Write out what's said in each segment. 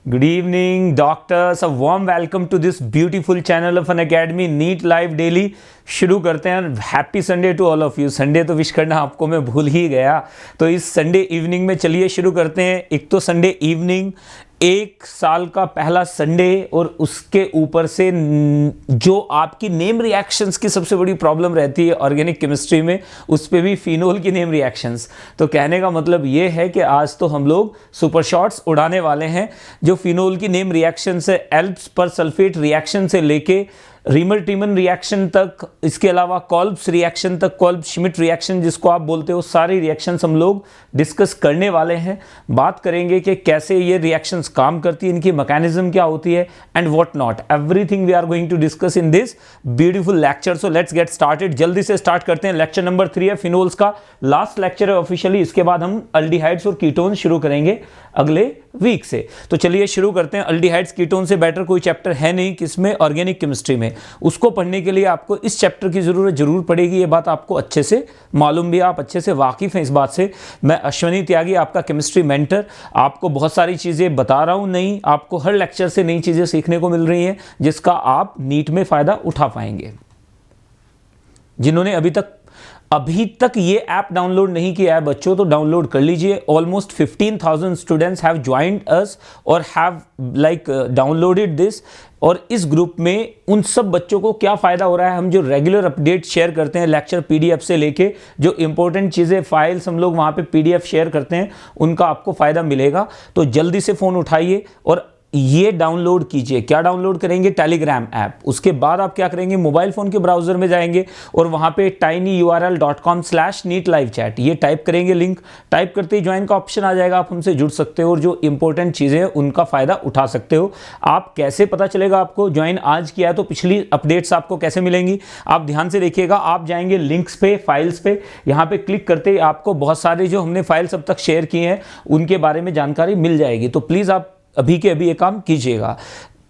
Good evening, doctors. A warm welcome to this beautiful channel of Unacademy NEET Live Daily. शुरू करते हैं. Happy Sunday to all of you. Sunday तो wish करना आपको मैं भूल ही गया. तो इस संडे इवनिंग में चलिए शुरू करते हैं. एक तो संडे इवनिंग, एक साल का पहला संडे, और उसके ऊपर से जो आपकी नेम रिएक्शंस की सबसे बड़ी प्रॉब्लम रहती है ऑर्गेनिक केमिस्ट्री में, उस पर भी फिनोल की नेम रिएक्शंस. तो कहने का मतलब ये है कि आज तो हम लोग सुपर शॉट्स उड़ाने वाले हैं. जो फिनोल की नेम रिएक्शन से एल्प्स पर सल्फेट रिएक्शन से लेके रीमर टीमन रिएक्शन तक, इसके अलावा कॉल्ब्स रिएक्शन तक, कॉल्ब श्मिट रिएक्शन जिसको आप बोलते हो, सारी रिएक्शंस हम लोग डिस्कस करने वाले हैं. बात करेंगे कि कैसे ये रिएक्शंस काम करती है, इनकी मैकेनिज्म क्या होती है, and what not. Everything we are going to discuss in this beautiful lecture. So let's get started. जल्दी से स्टार्ट करते हैं. लेक्चर नंबर 3 है, फिनोल्स का लास्ट लेक्चर है ऑफिशियली. इसके बाद हम अल्डिहाइड्स और कीटोन शुरू करेंगे अगले वीक से. तो चलिए शुरू करते हैं. अल्डिहाइड्स कीटोन से बेटर कोई चैप्टर है नहीं किसमें, ऑर्गेनिक केमिस्ट्री में. उसको पढ़ने के लिए आपको इस चैप्टर की जरूरत जरूर पड़ेगी. ये बात आपको अच्छे से मालूम भी है, आप अच्छे से वाकिफ हैं इस बात से. मैं अश्वनी त्यागी, आपका केमिस्ट्री मेंटर, आपको बहुत सारी चीज़ें बता रहा हूँ. नहीं, आपको हर लेक्चर से नई चीज़ें सीखने को मिल रही हैं जिसका आप नीट में फ़ायदा उठा पाएंगे. जिन्होंने अभी तक ये ऐप डाउनलोड नहीं किया है बच्चों, तो डाउनलोड कर लीजिए. Almost 15,000 students have joined us और हैव डाउनलोडेड दिस. और इस ग्रुप में उन सब बच्चों को क्या फ़ायदा हो रहा है, हम जो रेगुलर अपडेट शेयर करते हैं लेक्चर पीडीएफ से लेके, जो इंपॉर्टेंट चीज़ें फाइल्स हम लोग वहाँ पे पीडीएफ शेयर करते हैं, उनका आपको फ़ायदा मिलेगा. तो जल्दी से फ़ोन उठाइए और ये डाउनलोड कीजिए. क्या डाउनलोड करेंगे? Telegram app. उसके बाद आप क्या करेंगे, मोबाइल फ़ोन के ब्राउज़र में जाएंगे और वहाँ पे tinyurl.com/neetlivechat ये टाइप करेंगे. लिंक टाइप करते ही ज्वाइन का ऑप्शन आ जाएगा. आप हमसे जुड़ सकते हो और जो इंपॉर्टेंट चीज़ें हैं उनका फ़ायदा उठा सकते हो. आप कैसे पता चलेगा आपको ज्वाइन आज किया है तो पिछली अपडेट्स आपको कैसे मिलेंगी? आप ध्यान से देखिएगा. आप जाएंगे लिंक्स पे, फाइल्स पे, यहाँ पे क्लिक करते ही आपको बहुत सारे जो हमने फाइल्स अब तक शेयर किए हैं उनके बारे में जानकारी मिल जाएगी. तो प्लीज़ आप अभी के अभी ये काम कीजिएगा.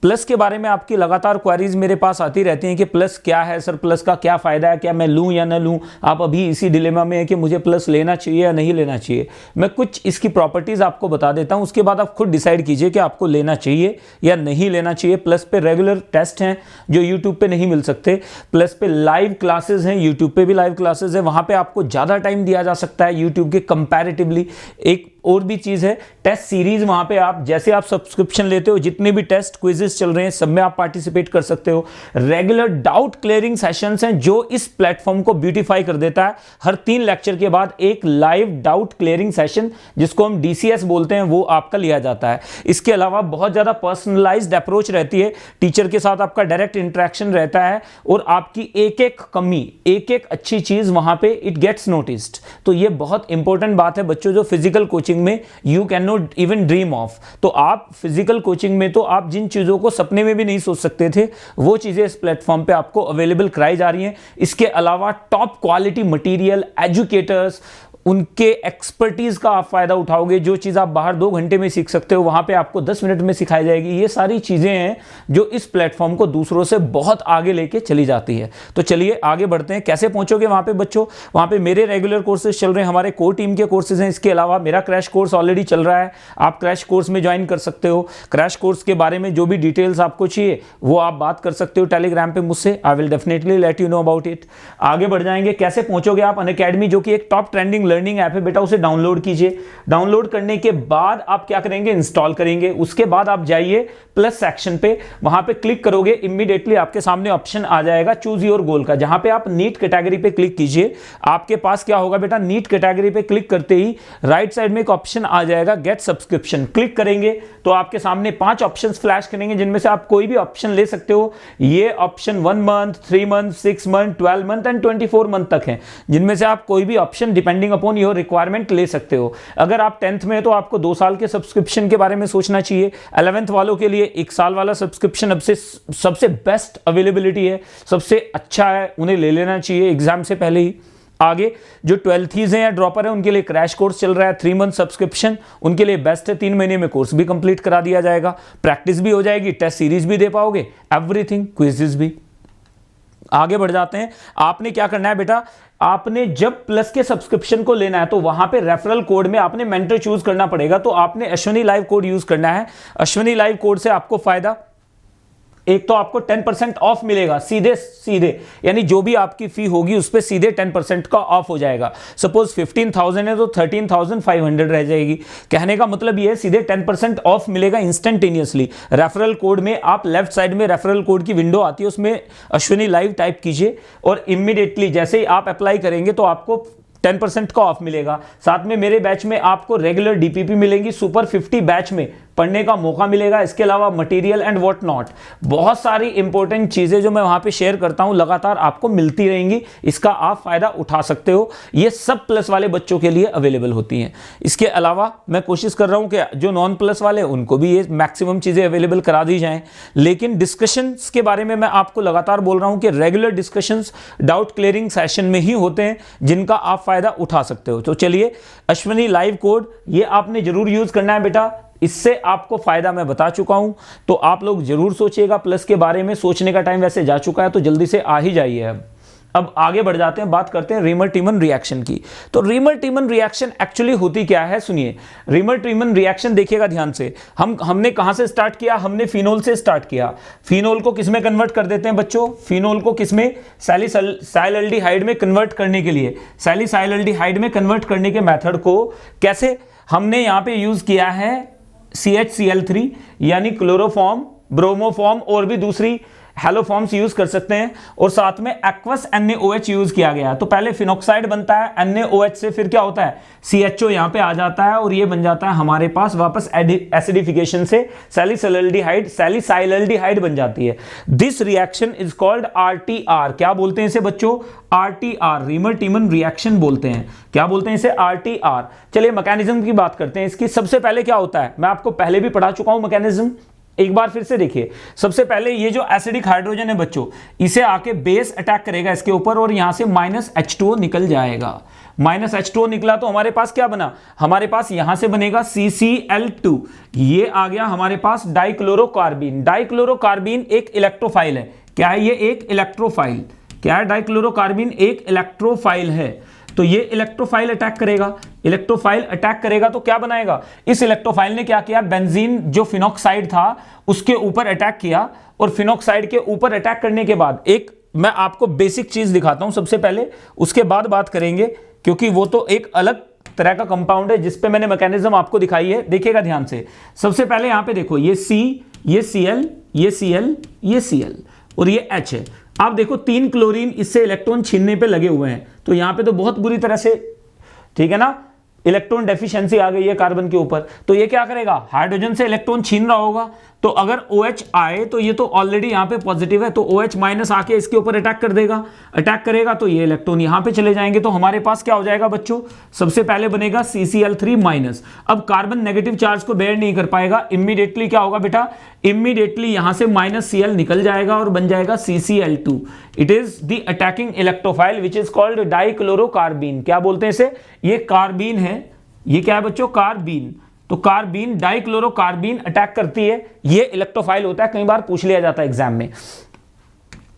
प्लस के बारे में आपकी लगातार क्वेरीज मेरे पास आती रहती हैं कि प्लस क्या है सर, प्लस का क्या फ़ायदा है, क्या मैं लूँ या ना लूँ. आप अभी इसी डिलेमा में है कि मुझे प्लस लेना चाहिए या नहीं लेना चाहिए. मैं कुछ इसकी प्रॉपर्टीज़ आपको बता देता हूँ, उसके बाद आप खुद डिसाइड कीजिए कि आपको लेना चाहिए या नहीं लेना चाहिए. प्लस पे रेगुलर टेस्ट हैं जो यूट्यूब पे नहीं मिल सकते. प्लस पे लाइव क्लासेज हैं, यूट्यूब पे भी लाइव क्लासेज है, वहाँ पर आपको ज़्यादा टाइम दिया जा सकता है यूट्यूब के कंपैरेटिवली. एक और भी चीज़ है, टेस्ट सीरीज. वहाँ पे आप जैसे आप सब्सक्रिप्शन लेते हो, जितने भी टेस्ट क्विजेस चल रहे हैं सब में आप पार्टिसिपेट कर सकते हो. रेगुलर डाउट क्लियरिंग सेशंस हैं जो इस प्लेटफॉर्म को ब्यूटीफाई कर देता है. हर 3 लेक्चर के बाद एक लाइव डाउट क्लियरिंग सेशन जिसको हम DCS बोलते हैं वो आपका लिया जाता है. इसके अलावा बहुत ज़्यादा पर्सनलाइज्ड अप्रोच रहती है. टीचर के साथ आपका डायरेक्ट इंटरेक्शन रहता है और आपकी एक एक कमी, एक एक अच्छी चीज़ वहाँ पे इट गेट्स नोटिस्ड. तो ये बहुत इंपॉर्टेंट बात है बच्चों, जो फिजिकल कोचिंग में you can not even dream of. तो आप फिजिकल कोचिंग में तो आप जिन चीजों को सपने में भी नहीं सोच सकते थे वो चीजें इस प्लेटफॉर्म पे आपको अवेलेबल कराई जा रही हैं. इसके अलावा टॉप क्वालिटी मटेरियल, एजुकेटर्स, उनके एक्सपर्टीज का आप फायदा उठाओगे. जो चीज़ आप बाहर 2 घंटे में सीख सकते हो वहाँ पे आपको 10 मिनट में सिखाई जाएगी. ये सारी चीज़ें हैं जो इस प्लेटफॉर्म को दूसरों से बहुत आगे लेके चली जाती है. तो चलिए आगे बढ़ते हैं. कैसे पहुंचोगे वहाँ पे बच्चों? वहाँ पे मेरे रेगुलर कोर्सेज चल रहे हैं, हमारे कोर टीम के कोर्सेज हैं. इसके अलावा मेरा क्रैश कोर्स ऑलरेडी चल रहा है, आप क्रैश कोर्स में ज्वाइन कर सकते हो. क्रैश कोर्स के बारे में जो भी डिटेल्स आपको चाहिए वो आप बात कर सकते हो टेलीग्राम पे मुझसे. I will definitely let you know about it. आगे बढ़ जाएंगे. कैसे पहुंचोगे आप? अनअकैडमी जो कि एक टॉप ट्रेंडिंग लर्निंग ऐप है बेटा, उसे डाउनलोड कीजिए. डाउनलोड करने के बाद आप क्या करेंगे, इंस्टॉल करेंगे. उसके बाद आप जाइए प्लस सेक्शन पे, वहां पे क्लिक करोगे, इमीडिएटली आपके सामने ऑप्शन आ जाएगा चूज योर गोल का, जहां पे आप नीट कैटेगरी पे क्लिक कीजिए. आपके पास क्या होगा बेटा, नीट कैटेगरी पे क्लिक करते ही राइट साइड में एक ऑप्शन आ जाएगा गेट सब्सक्रिप्शन. क्लिक करेंगे तो आपके सामने 5 ऑप्शन फ्लैश करेंगे जिनमें से आप कोई भी ऑप्शन ले सकते हो. ये option 1 month, 3 month, 6 month, 12 month and 24 month तक है, जिनमें से आप कोई भी option depending upon your requirement ले सकते हो. अगर आप 10th में तो आपको 2 साल के सब्सक्रिप्शन के बारे में सोचना चाहिए. 11th वालों के लिए 1 साल वाला सब्सक्रिप्शन अब से सबसे बेस्ट अवेलेबिलिटी है, सबसे अच्छा है, उन्हें ले लेना चाहिए एग्जाम से पहले ही. आगे जो 12th हैं या ड्रॉपर है उनके लिए क्रैश कोर्स चल रहा है, 3 मंथ सब्सक्रिप्शन उनके लिए बेस्ट है. 3 महीने में कोर्स भी कंप्लीट करा दिया जाएगा, प्रैक्टिस भी हो जाएगी, टेस्ट सीरीज भी दे पाओगे, एवरीथिंग, क्विज़ेस भी. आगे बढ़ जाते हैं। आपने क्या करना है बेटा, आपने जब प्लस के सब्सक्रिप्शन को लेना है तो वहां पे रेफरल कोड में आपने मेंटर चूज करना पड़ेगा। तो आपने अश्विनी लाइव कोड यूज करना है। अश्विनी लाइव कोड से आपको फायदा, एक तो आपको 10% ऑफ मिलेगा सीधे सीधे, यानी जो भी आपकी फी होगी उस पर सीधे 10% का ऑफ हो जाएगा। सपोज 15,000 है तो 13,500 रह जाएगी। कहने का मतलब ये है सीधे 10% ऑफ मिलेगा इंस्टेंटेनियसली। रेफरल कोड में आप लेफ्ट साइड में रेफरल कोड की विंडो आती है, उसमें अश्विनी लाइव टाइप कीजिए और इमीडिएटली जैसे ही आप अप्लाई करेंगे तो आपको 10% का ऑफ मिलेगा। साथ में मेरे बैच में आपको रेगुलर डीपीपी मिलेंगी, सुपर 50 बैच में पढ़ने का मौका मिलेगा। इसके अलावा मटेरियल एंड व्हाट नॉट, बहुत सारी इंपॉर्टेंट चीजें जो मैं वहां पे शेयर करता हूं लगातार आपको मिलती रहेंगी। इसका आप फायदा उठा सकते हो। ये सब प्लस वाले बच्चों के लिए अवेलेबल होती हैं। इसके अलावा मैं कोशिश कर रहा हूं कि जो नॉन प्लस वाले उनको भी ये मैक्सिमम चीजें अवेलेबल करा दी जाएं। लेकिन डिस्कशंस के बारे में मैं आपको लगातार बोल रहा हूं कि regular discussions doubt clearing session में ही होते हैं, जिनका आप फायदा उठा सकते हो। तो चलिए, अश्विनी लाइव कोड ये आपने जरूर यूज करना है बेटा। इससे आपको फायदा मैं बता चुका हूं, तो आप लोग जरूर सोचिएगा। प्लस के बारे में सोचने का टाइम वैसे जा चुका है, तो जल्दी से आ ही जाइए। अब आगे बढ़ जाते हैं, बात करते हैं रीमर-टीमन रिएक्शन की। तो रीमर-टीमन रिएक्शन एक्चुअली होती क्या है, सुनिए। रीमर-टीमन रिएक्शन देखिएगा ध्यान से। हमने कहां से स्टार्ट किया, हमने फिनोल से स्टार्ट किया। फिनोल को किसमें कन्वर्ट कर देते हैं बच्चों, फिनोल को किसमें, सैलिसाइल्डिहाइड में कन्वर्ट करने के लिए। सैलिसाइल्डिहाइड में कन्वर्ट करने के मेथड को कैसे, हमने यहां पे यूज किया है CHCl3 यानी क्लोरोफॉर्म, ब्रोमोफॉर्म और भी दूसरी हेलोफॉर्म्स यूज कर सकते हैं, और साथ में एक्वस NaOH यूज किया गया। तो पहले फिनॉक्साइड बनता है NaOH से, फिर क्या होता है CHO यहां पे आ जाता है और ये बन जाता है हमारे पास वापस एसिडिफिकेशन से सैलिसाइल्डिहाइड बन जाती है। This reaction is called RTR। क्या बोलते हैं इसे बच्चों, RTR, रीमर-टीमन रिएक्शन बोलते हैं। क्या बोलते हैं इसे, RTR। चलिए मैकेनिज्म की बात करते हैं इसकी। सबसे पहले क्या होता है, मैं आपको पहले भी पढ़ा चुका हूं मैकेनिज्म, एक बार फिर से देखिए। सबसे पहले ये जो एसिडिक हाइड्रोजन है बच्चों, इसे आके बेस अटैक करेगा इसके ऊपर और यहां से -H2O निकल जाएगा। -H2O निकला तो हमारे पास क्या बना, हमारे पास यहां से बनेगा CCl2। ये आ गया हमारे पास डाइक्लोरोकार्बीन। डाइक्लोरोकार्बीन एक इलेक्ट्रोफाइल है। क्या है ये, एक इलेक्ट्रोफाइल। क्या है, डाइक्लोरोकार्बीन एक इलेक्ट्रोफाइल है। तो ये इलेक्ट्रोफाइल अटैक करेगा। इलेक्ट्रोफाइल अटैक करेगा तो क्या बनाएगा, इस इलेक्ट्रोफाइल ने क्या किया, बेंजीन जो फिनॉक्साइड था उसके ऊपर अटैक किया, और फिनॉक्साइड के ऊपर अटैक करने के बाद एक मैं आपको बेसिक चीज दिखाता हूं सबसे पहले, उसके बाद बात करेंगे, क्योंकि वो तो एक अलग तरह का कंपाउंड है जिसपे मैंने मैकेनिज्म आपको दिखाई है। देखिएगा ध्यान से। सबसे पहले यहां पे देखो, ये C, ये Cl, ये Cl, ये Cl और ये H है। आप देखो 3 क्लोरीन इससे इलेक्ट्रॉन छीनने पे लगे हुए हैं, तो यहां पे तो बहुत बुरी तरह से, ठीक है ना, इलेक्ट्रॉन डेफिशिएंसी आ गई है कार्बन के ऊपर। तो ये क्या करेगा, हाइड्रोजन से इलेक्ट्रॉन छीन रहा होगा। तो अगर OH आए तो ये तो ऑलरेडी यहां पे पॉजिटिव है, तो OH माइनस आके इसके ऊपर अटैक कर देगा। अटैक करेगा तो ये इलेक्ट्रॉन यहां पे चले जाएंगे। तो हमारे पास क्या हो जाएगा बच्चों, सबसे पहले बनेगा CCl3 माइनस। अब कार्बन नेगेटिव चार्ज को बेयर नहीं कर पाएगा, इमीडिएटली क्या होगा बेटा, इमीडिएटली यहां से -Cl निकल जाएगा और बन जाएगा CCl2। It is the attacking electrophile which is called डाइक्लोरोकार्बीन। क्या बोलते हैं इसे, ये कार्बीन है। ये क्या है बच्चों, कार्बीन। तो कार्बीन, डाइक्लोरोकार्बीन अटैक करती है, ये इलेक्ट्रोफाइल होता है, कई बार पूछ लिया जाता है एग्जाम में।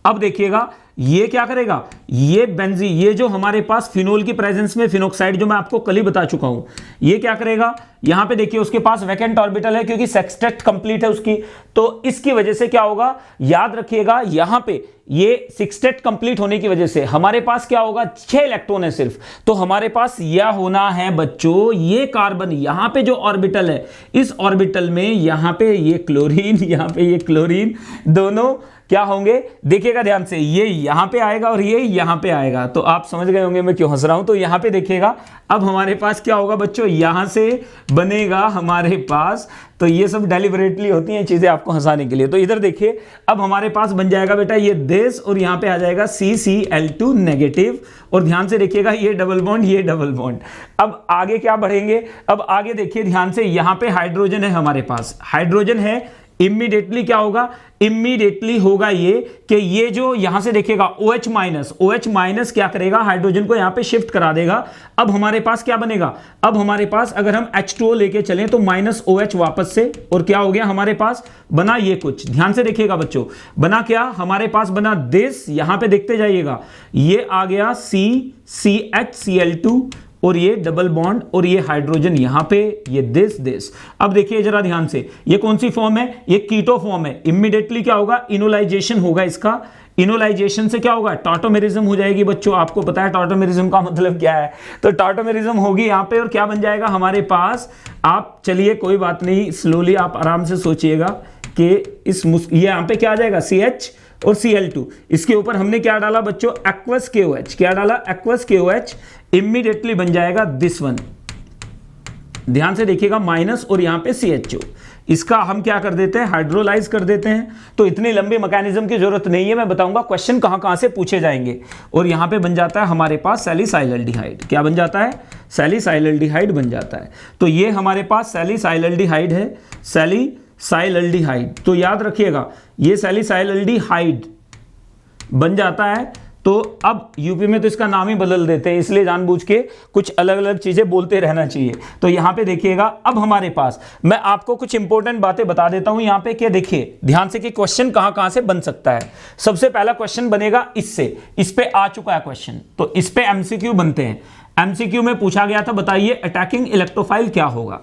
अब देखिएगा ये क्या करेगा, ये बेंजी, ये जो हमारे पास फिनोल की प्रेजेंस में फिनॉक्साइड जो मैं आपको कल ही बता चुका हूं, ये क्या करेगा, यहां पे देखिए उसके पास वैकेंट ऑर्बिटल है क्योंकि सेक्सटेट कंप्लीट है उसकी। तो इसकी वजह से क्या होगा, याद रखिएगा यहां पे ये सेक्सटेट कंप्लीट होने की वजह से हमारे पास क्या होगा, 6 इलेक्ट्रॉन है सिर्फ। तो हमारे पास यह होना है बच्चों, ये कार्बन यहां पे जो ऑर्बिटल है, इस ऑर्बिटल में यहां पे ये क्लोरीन, यहां पे ये क्लोरीन, दोनों क्या होंगे, देखिएगा ध्यान से, ये यहां पे आएगा और ये यहां पे आएगा। तो आप समझ गए होंगे मैं क्यों हंस रहा हूं। तो यहां पे देखिएगा अब हमारे पास क्या होगा बच्चों, यहां से बनेगा हमारे पास, तो ये सब डेलिबरेटली होती हैं चीजें आपको हंसाने के लिए। तो इधर देखिए अब हमारे पास बन जाएगा बेटा ये देश, और यहां पे आ जाएगा CCl2 नेगेटिव, और ध्यान से देखिएगा ये डबल बॉन्ड, ये डबल बॉन्ड। अब आगे क्या बढ़ेंगे, अब आगे देखिए ध्यान से, यहां पे हाइड्रोजन है हमारे पास, हाइड्रोजन है, इमीडिएटली क्या होगा, इमीडिएटली होगा ये कि ये जो यहां से देखिएगा OH माइनस क्या करेगा, हाइड्रोजन को यहां पे शिफ्ट करा देगा। अब हमारे पास क्या बनेगा, अब हमारे पास अगर हम H2O लेके चलें तो -OH वापस से, और क्या हो गया हमारे पास, बना ये कुछ, ध्यान से देखिएगा बच्चों, बना क्या हमारे पास, बना दिस, यहां पे देखते जाइएगा, ये आ गया CCHCl2 और ये डबल बॉन्ड और ये हाइड्रोजन यहां पे, ये दिस। अब देखिए जरा ध्यान से, ये कौन सी फॉर्म है, ये कीटो फॉर्म है। इमीडिएटली क्या होगा, इनोलाइजेशन होगा इसका, इनोलाइजेशन से क्या होगा, टॉटोमेरिज्म हो जाएगी बच्चों। आपको पता है टॉटोमेरिज्म का मतलब क्या है, तो टॉटोमेरिज्म होगी यहां पे, और क्या बन जाएगा हमारे पास, आप चलिए कोई बात नहीं, स्लोली आप आराम से सोचिएगा कि इस ये यहां पे क्या आ जाएगा, CH और Cl2, इसके ऊपर हमने क्या डाला बच्चों, एक्वस KOH, क्या डाला, एक्वस KOH, इमीडिएटली बन जाएगा दिस वन। ध्यान से देखिएगा, माइनस और यहां पे CHO, इसका हम क्या कर देते हैं, हाइड्रोलाइज कर देते हैं। तो इतनी लंबी मैकेनिज्म की जरूरत नहीं है, मैं बताऊंगा क्वेश्चन कहां से पूछे जाएंगे। और यहां पे बन जाता है हमारे पास सैलिसाइलल्डिहाइड, क्या बन जाता है, सैलिसाइलल्डिहाइड बन जाता है। तो ये हमारे पास सैलिसाइलल्डिहाइड है, सैलिसाइलल्डिहाइड। तो याद रखिएगा ये सैलिसाइलल्डिहाइड बन जाता है। तो अब यूपी में तो इसका नाम ही बदल देते हैं, इसलिए जानबूझ के कुछ अलग अलग चीजें बोलते रहना चाहिए। तो यहां पे देखिएगा, अब हमारे पास मैं आपको कुछ इंपॉर्टेंट बातें बता देता हूं यहां पे, कि देखिए ध्यान से कि क्वेश्चन कहां से बन सकता है। सबसे पहला क्वेश्चन बनेगा इससे, इस पे आ चुका है क्वेश्चन, तो इस पे एमसीक्यू बनते हैं। एमसीक्यू में पूछा गया था, बताइए अटैकिंग इलेक्ट्रोफाइल क्या होगा,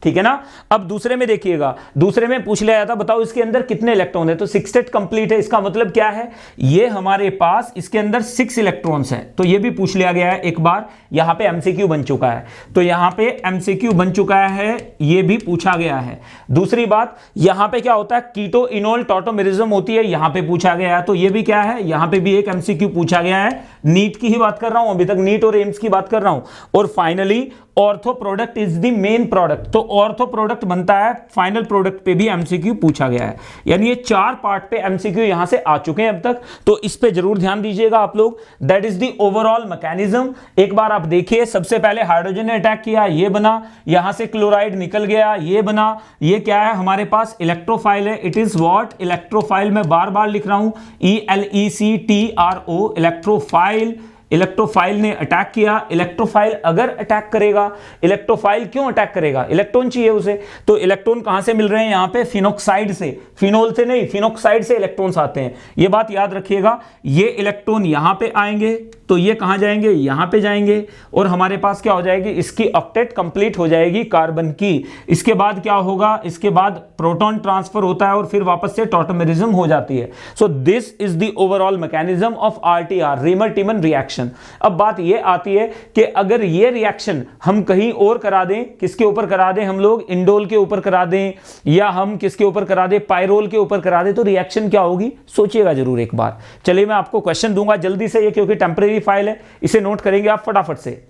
ठीक है ना। अब दूसरे में देखिएगा, दूसरे में पूछ लिया था, बताओ इसके अंदर कितने इलेक्ट्रॉन है, तो 6 स्टेट कंप्लीट है। इसका मतलब क्या है, ये हमारे पास इसके अंदर 6 इलेक्ट्रॉन्स हैं। तो ये भी पूछ लिया गया है एक बार, यहां पे एमसीक्यू बन चुका है, तो यहां पे एमसीक्यू बन चुका है, ये भी पूछा गया है। दूसरी बात, यहां पे क्या होता है, कीटो इनोल टॉटोमेरिज्म होती है, यहां पे पूछा गया है, तो ये भी क्या है, यहां पे भी एक एमसीक्यू पूछा गया है। नीट की ही बात कर रहा हूं अभी तक, नीट और एम्स की बात कर रहा हूं। और finally ortho product is the main product, तो ऑर्थो प्रोडक्ट बनता है, फाइनल प्रोडक्ट पे भी एमसीक्यू पूछा गया है। यानी ये 4 पार्ट पे एमसीक्यू यहां से आ चुके हैं अब तक, तो इस पे जरूर ध्यान दीजिएगा आप लोग। That is the overall mechanism. एक बार आप देखिए, सबसे पहले हाइड्रोजन ने अटैक किया, ये बना, यहां से क्लोराइड निकल गया, ये बना, ये क्या है हमारे पास, इलेक्ट्रोफाइल है। इट इज व्हाट, इलेक्ट्रोफाइल, मैं बार बार लिख रहा हूं, ELECTRO, इलेक्ट्रोफाइल। इलेक्ट्रोफाइल ने अटैक किया। इलेक्ट्रोफाइल अगर अटैक करेगा, इलेक्ट्रोफाइल क्यों अटैक करेगा, इलेक्ट्रॉन चाहिए उसे, तो इलेक्ट्रॉन कहां से मिल रहे हैं, यहां पे फिनोक्साइड से, फिनोल से नहीं, फिनोक्साइड से इलेक्ट्रॉन्स आते हैं, ये बात याद रखिएगा। ये इलेक्ट्रॉन यहां पे आएंगे, तो ये कहां जाएंगे, यहां पे जाएंगे, और हमारे पास क्या हो जाएगी, इसकी ऑक्टेट कंप्लीट हो जाएगी कार्बन की। इसके बाद क्या होगा, इसके बाद प्रोटॉन ट्रांसफर होता है और फिर वापस से टॉटोमेरिज्म हो जाती है। So this is the overall mechanism of RTR, reamer टीमन reaction. अब बात यह आती है कि अगर यह रिएक्शन हम कहीं और करा दें, किसके ऊपर करा दें, हम लोग इंडोल के ऊपर करा दें, या हम किसके ऊपर करा दें, पायरोल के ऊपर करा दें, तो रिएक्शन क्या होगी, सोचिएगा जरूर एक बार। चलिए मैं आपको क्वेश्चन दूंगा जल्दी से, ये क्योंकि टेम्परेरी फाइल है, इसे नोट करेंगे आप फटाफट से।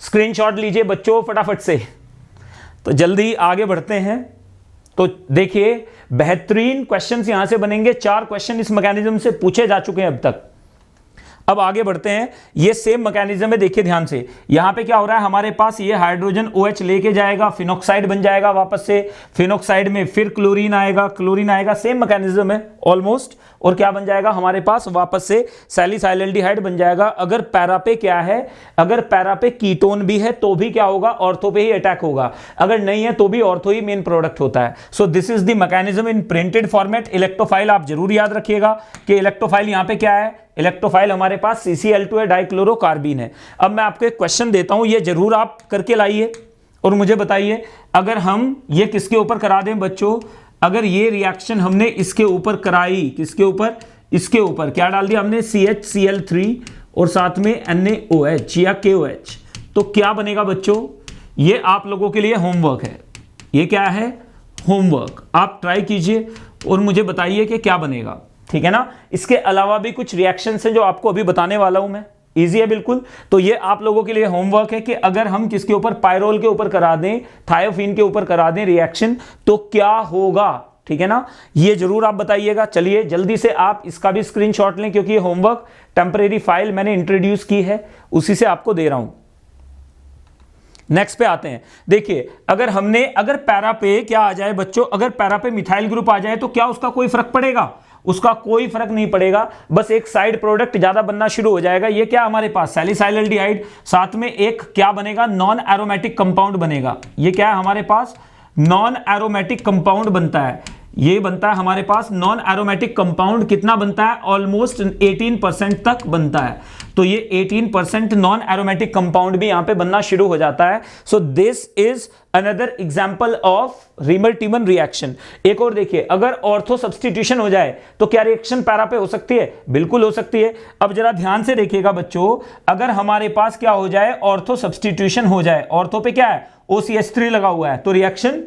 स्क्रीनशॉट लीजिए बच्चों फटाफट से, तो जल्दी आगे बढ़ते हैं। तो देखिए बेहतरीन क्वेश्चंस यहां से बनेंगे, 4 क्वेश्चन इस मैकेनिज्म से पूछे जा चुके हैं अब तक। अब आगे बढ़ते हैं, ये सेम मैकेनिज्म है, देखिए ध्यान से, यहां पे क्या हो रहा है, हमारे पास ये हाइड्रोजन OH लेके जाएगा, फिनोक्साइड बन जाएगा वापस से, फिनोक्साइड में फिर क्लोरीन आएगा, क्लोरीन आएगा, सेम मैकेनिज्म है ऑलमोस्ट, और क्या बन जाएगा हमारे पास, वापस से सैलिसाइलल्डिहाइड बन जाएगा। अगर पैरा पे क्या है, अगर पैरा पे कीटोन भी है तो भी क्या होगा, ऑर्थो पे ही अटैक होगा, अगर नहीं है तो भी ऑर्थो ही मेन प्रोडक्ट होता है। So this is the mechanism in printed format. Electrophile आप जरूर याद रखिएगा कि इलेक्ट्रोफाइल यहां पे क्या है, इलेक्ट्रोफाइल हमारे पास CCl2 है, डाइक्लोरोकार्बीन है। अब मैं आपको एक क्वेश्चन देता हूं, ये जरूर आप करके लाइए और मुझे बताइए, अगर हम ये किसके ऊपर करा दें बच्चों, अगर ये रिएक्शन हमने इसके ऊपर कराई, किसके ऊपर, इसके ऊपर क्या डाल दिया हमने, CHCl3 और साथ में NaOH या KOH, तो क्या बनेगा बच्चों, ये आप लोगों के लिए होमवर्क है, ये क्या है, होमवर्क, आप ट्राई कीजिए और मुझे बताइए कि क्या बनेगा, ठीक है ना। इसके अलावा भी कुछ रिएक्शंस हैं जो आपको अभी बताने वाला हूं मैं, इजी है बिल्कुल। तो ये आप लोगों के लिए होमवर्क है कि अगर हम किसके ऊपर, पायरोल के ऊपर करा दें, थायोफिन के ऊपर करा दें रिएक्शन, तो क्या होगा, ठीक है ना, ये जरूर आप बताइएगा। चलिए जल्दी से आप इसका भी स्क्रीनशॉट लें, क्योंकि ये होमवर्क टेम्परेरी फाइल मैंने इंट्रोड्यूस की है, उसी से आपको दे रहा हूं। नेक्स्ट पे आते हैं। देखिए अगर पैरा पे क्या आ जाए बच्चों, अगर पैरा पे मिथाइल ग्रुप आ जाए तो क्या उसका कोई फर्क पड़ेगा? उसका कोई फर्क नहीं पड़ेगा, बस एक साइड प्रोडक्ट ज्यादा बनना शुरू हो जाएगा। ये क्या हमारे पास सैलिसाइल्डिहाइड, साथ में एक क्या बनेगा, नॉन एरोमेटिक कंपाउंड बनेगा। ये क्या है हमारे पास, नॉन एरोमेटिक कंपाउंड बनता है। ये बनता है हमारे पास नॉन एरोमेटिक कंपाउंड, कितना बनता है, ऑलमोस्ट 18% तक बनता है। तो ये 18% नॉन एरोमेटिक कंपाउंड भी यहां पे बनना शुरू हो जाता है। So this is another example of Reimer Tiemann reaction. एक और देखिए, अगर ऑर्थो सब्स्टिट्यूशन हो जाए तो क्या रिएक्शन पैरा पे हो सकती है? बिल्कुल हो सकती है। अब जरा ध्यान से देखिएगा बच्चों, अगर हमारे पास क्या हो जाए, ऑर्थो सब्स्टिट्यूशन हो जाए, ऑर्थो पे क्या है, OCH3 लगा हुआ है, तो रिएक्शन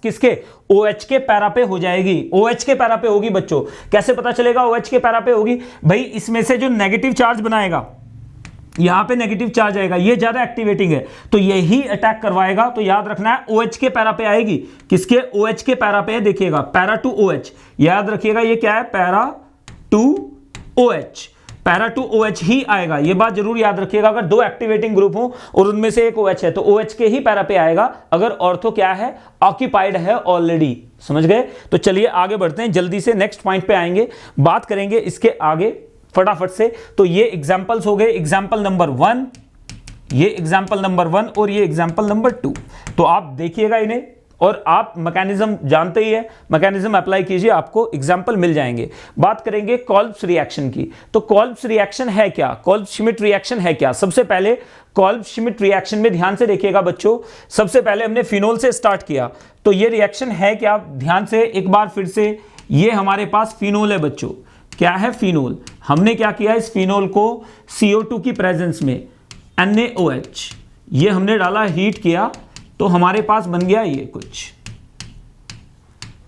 किसके, OH के पैरा पे हो जाएगी। OH के पैरा पे होगी बच्चों। कैसे पता चलेगा OH के पैरा पे होगी? भाई इसमें से जो नेगेटिव चार्ज बनाएगा, यहां पे नेगेटिव चार्ज आएगा, ये ज्यादा एक्टिवेटिंग है तो यही अटैक करवाएगा। तो याद रखना है OH के पैरा पे आएगी। किसके, OH के पैरा पे देखिएगा, पैरा टू OH, याद रखिएगा ये क्या है, para two OH, para two OH ही आएगा। ये बात जरूर याद रखिएगा, अगर दो एक्टिवेटिंग ग्रुप हो और उनमें से एक OH है तो OH के ही पैरा पे आएगा, अगर ऑर्थो क्या है, ऑक्यूपाइड है ऑलरेडी। समझ गए? तो चलिए आगे बढ़ते हैं, जल्दी से नेक्स्ट पॉइंट पे आएंगे, बात करेंगे इसके आगे फटाफट से। तो ये एग्जांपल्स हो गए, एग्जांपल नंबर 1, ये एग्जांपल नंबर 1 और ये एग्जांपल नंबर 2। तो आप देखिएगा इन्हें और आप मैकेनिज्म जानते ही है, मैकेनिज्म अप्लाई कीजिए, आपको एग्जांपल मिल जाएंगे। बात करेंगे कोल्ब्स रिएक्शन की। तो कोल्ब्स रिएक्शन है क्या, कोल्ब्स श्मिट रिएक्शन है क्या? सबसे पहले कोल्ब्स श्मिट रिएक्शन में ध्यान से देखिएगा बच्चों, सबसे पहले हमने फिनोल से स्टार्ट किया, तो ये रिएक्शन है क्या, ध्यान से एक बार फिर से, ये हमारे पास फिनोल है बच्चों। क्या है, फिनोल। हमने क्या किया, इस फिनोल को CO2 की प्रेजेंस में NaOH ये हमने डाला, हीट किया, तो हमारे पास बन गया ये कुछ,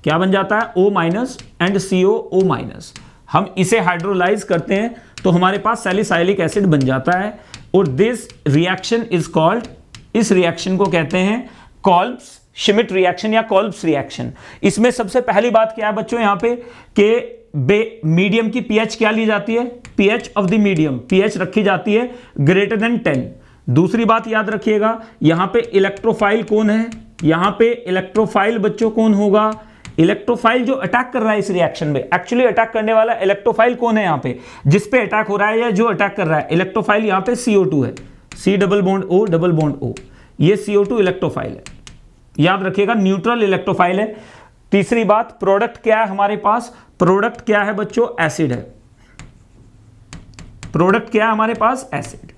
क्या बन जाता है, O- एंड COO-। हम इसे हाइड्रोलाइज करते हैं तो हमारे पास सैलिसाइलिक एसिड बन जाता है, और दिस रिएक्शन इज कॉल्ड, इस रिएक्शन को कहते हैं कोल्ब्स श्मिट रिएक्शन या कोल्ब्स रिएक्शन। इसमें सबसे पहली बात क्या है बच्चों यहां पे, कि मीडियम की pH क्या ली जाती है, pH of the medium, pH रखी जाती है ग्रेटर देन 10। दूसरी बात याद रखिएगा, यहां पे इलेक्ट्रोफाइल कौन है, यहां पे इलेक्ट्रोफाइल बच्चों कौन होगा, इलेक्ट्रोफाइल जो अटैक कर रहा है इस रिएक्शन में, एक्चुअली अटैक करने वाला इलेक्ट्रोफाइल कौन है, यहां पे जिस पे अटैक हो रहा है या जो अटैक कर रहा है, इलेक्ट्रोफाइल यहां पे CO2 है, C double bond O double bond O, ये CO2 इलेक्ट्रोफाइल है, याद रखिएगा, न्यूट्रल इलेक्ट्रोफाइल है। तीसरी बात, प्रोडक्ट क्या है हमारे पास, प्रोडक्ट क्या है बच्चों, एसिड है, प्रोडक्ट क्या है हमारे पास, एसिड।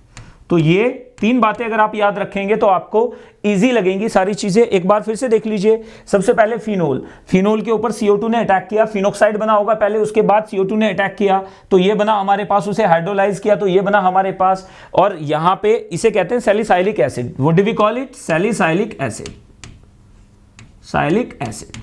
तो ये तीन बातें अगर आप याद रखेंगे तो आपको इजी लगेंगी सारी चीजें। एक बार फिर से देख लीजिए, सबसे पहले फिनोल, फिनोल के ऊपर CO2 ने अटैक किया, फिनोक्साइड बना होगा पहले, उसके बाद CO2 ने अटैक किया तो ये बना हमारे पास, उसे हाइड्रोलाइज किया तो ये बना हमारे पास, और यहां पे इसे कहते हैं salicylic acid. What do we call it, salicylic acid, salic acid.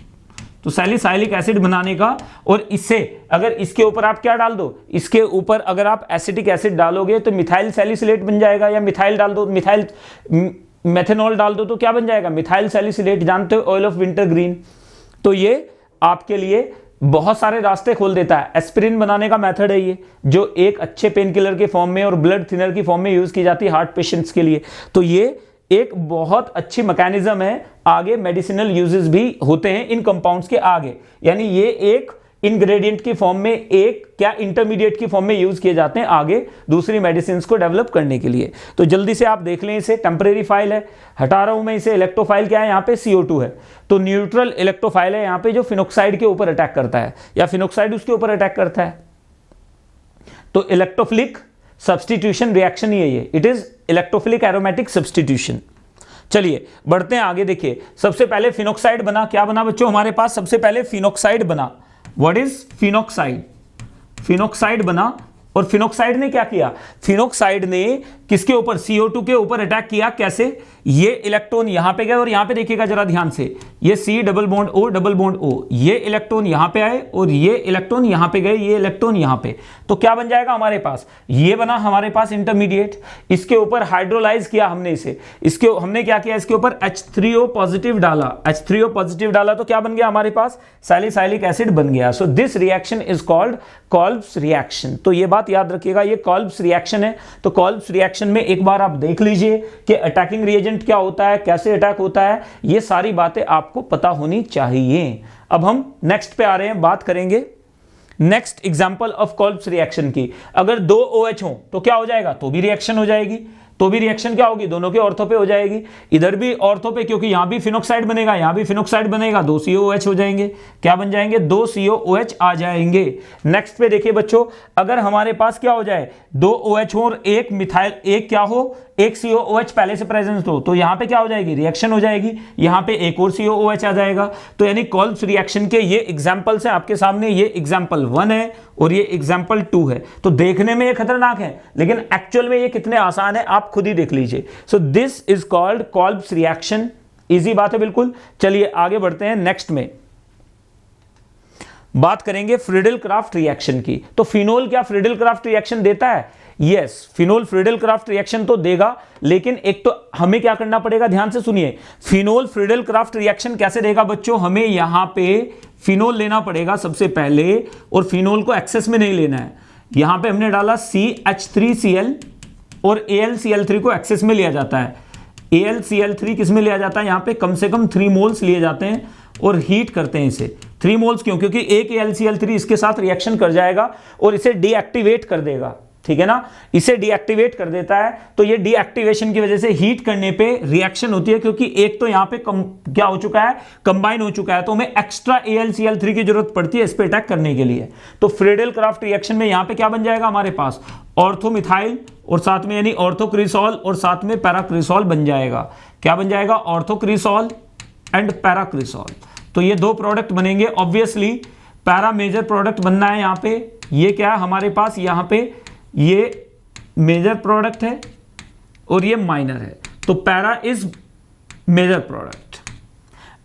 तो सैलिसाइलिक एसिड बनाने का, और इससे अगर इसके ऊपर आप क्या डाल दो, इसके ऊपर अगर आप एसिटिक एसिड डालोगे तो मिथाइल सैलिसिलेट बन जाएगा, या मिथाइल डाल दो, मिथाइल मेथेनॉल डाल दो तो क्या बन जाएगा, मिथाइल सैलिसिलेट, जानते हो ऑयल ऑफ विंटर ग्रीन। तो ये आपके लिए बहुत सारे रास्ते खोल देता है। एस्पिरिन बनाने का मेथड है ये, जो एक अच्छे पेन किलर के फॉर्म में और ब्लड थिनर की फॉर्म में यूज की जाती है हार्ट पेशेंट्स के लिए। तो ये एक बहुत अच्छी मैकेनिज्म है, आगे मेडिसिनल यूजेस भी होते हैं इन कंपाउंड्स के आगे, यानी ये एक इंग्रेडिएंट की फॉर्म में, एक क्या इंटरमीडिएट की फॉर्म में यूज किए जाते हैं आगे दूसरी मेडिसिन को डेवलप करने के लिए। तो जल्दी से आप देख लें, इसे टेम्परेरी फाइल है, हटा रहा हूं मैं इसे। इलेक्ट्रोफाइल क्या है, यहाँ पे CO2 है, तो न्यूट्रल इलेक्ट्रोफाइल है यहाँ पे, जो फिनोक्साइड के ऊपर अटैक करता है या फिनोक्साइड उसके ऊपर अटैक करता है। तो इलेक्ट्रोफिलिक सब्स्टिट्यूशन रिएक्शन ही है ये, it is electrophilic aromatic substitution. चलिए बढ़ते हैं आगे। देखिए सबसे पहले फिनोक्साइड बना, क्या बना बच्चों हमारे पास, सबसे पहले फिनोक्साइड बना। व्हाट इज फिनोक्साइड, फिनोक्साइड बना, और फिनोक्साइड ने क्या किया, फिनोक्साइड ने किसके ऊपर, CO2 के ऊपर अटैक किया। कैसे, ये इलेक्ट्रॉन यहां पे गए, और यहां पे देखिएगा जरा ध्यान से, ये C double bond O double bond O, ये इलेक्ट्रॉन यहां पे आए और ये इलेक्ट्रॉन यहां पे गए, ये इलेक्ट्रॉन यहां पे, तो क्या बन जाएगा हमारे पास, ये बना हमारे पास इंटरमीडिएट। इसके ऊपर हाइड्रोलाइज किया हमने इसे, इसके हमने क्या किया, इसके ऊपर H3O पॉजिटिव डाला, H3O पॉजिटिव डाला तो क्या बन गया हमारे पास, सैलिसाइलिक एसिड बन गया। So this reaction is called Kolbe's reaction. तो ये बात याद रखिएगा, ये कोल्ब्स रिएक्शन है। तो कोल्ब्स रिएक्शन रिएक्शन में एक बार आप देख लीजिए कि अटैकिंग रिएजेंट क्या होता है, कैसे अटैक होता है, ये सारी बातें आपको पता होनी चाहिए। अब हम नेक्स्ट पे आ रहे हैं, बात करेंगे next example of Kolbe's reaction की। अगर दो OH हो तो क्या हो जाएगा, तो भी रिएक्शन हो जाएगी, तो भी रिएक्शन क्या होगी, दोनों के ऑर्थो पे हो जाएगी, इधर भी ऑर्थो पे, क्योंकि यहां भी फिनोक्साइड बनेगा, यहां भी फिनोक्साइड बनेगा, 2 COOH हो जाएंगे। क्या बन जाएंगे, 2 COOH आ जाएंगे। नेक्स्ट पे देखिए बच्चों, अगर हमारे पास क्या हो जाए, 2 OH हो और एक मिथाइल, एक क्या हो, एक COOH पहले से प्रेजेंट हो, तो यहां पे क्या हो जाएगी, रिएक्शन हो जाएगी, यहां पे एक और COOH आ जाएगा। तो यानी कोल्ब्स रिएक्शन के ये एग्जांपल्स हैं आपके सामने, ये एग्जांपल 1 है और ये एग्जांपल 2 है। तो देखने में ये खतरनाक है, लेकिन एक्चुअल में ये कितने आसान है आप खुद ही देख लीजिए। सो this is called Kolbe's reaction. Easy बात है बिल्कुल। चलिए आगे बढ़ते हैं, नेक्स्ट में बात करेंगे फ्रीडल क्राफ्ट रिएक्शन की। तो फिनोल क्या फ्रीडल क्राफ्ट रिएक्शन देता है? Yes, phenol Friedel craft reaction तो देगा, लेकिन एक तो हमें क्या करना पड़ेगा, ध्यान से सुनिए। फिनोल फ्रीडल क्राफ्ट रिएक्शन कैसे देगा बच्चों, हमें यहां पे फिनोल लेना पड़ेगा सबसे पहले, और फिनोल को एक्सेस में नहीं लेना है। यहां पे हमने डाला CH3Cl और AlCl3 को एक्सेस में लिया जाता है। AlCl3 किस में लिया जाता है, यहां पे कम से कम 3 मोल्स लिए जाते हैं और हीट करते हैं इसे। 3 मोल्स क्यों, क्योंकि एक AlCl3 इसके साथ रिएक्शन कर जाएगा और इसे डीएक्टिवेट कर देगा, ठीक है ना, इसे डीएक्टिवेट कर देता है। तो ये डीएक्टिवेशन की वजह से हीट करने पे रिएक्शन होती है, क्योंकि एक तो यहां पे क्या हो चुका है, कंबाइन हो चुका है, तो हमें एक्स्ट्रा AlCl3 की जरूरत पड़ती है इस पे अटैक करने के लिए। तो फ्रीडल क्राफ्ट रिएक्शन में यहां पे क्या बन जाएगा हमारे पास, ऑर्थोमिथाइल और साथ में यानी ऑर्थोक्रिसॉल और साथ में पैराक्रिसॉल बन जाएगा। क्या बन जाएगा, ऑर्थोक्रिसॉल एंड पैराक्रिसॉल। तो ये 2 प्रोडक्ट बनेंगे। ऑब्वियसली पैरा मेजर प्रोडक्ट बनना है यहां पे। ये क्या है हमारे पास, यहां पे ये मेजर प्रोडक्ट है और ये माइनर है, तो पैरा इज मेजर प्रोडक्ट।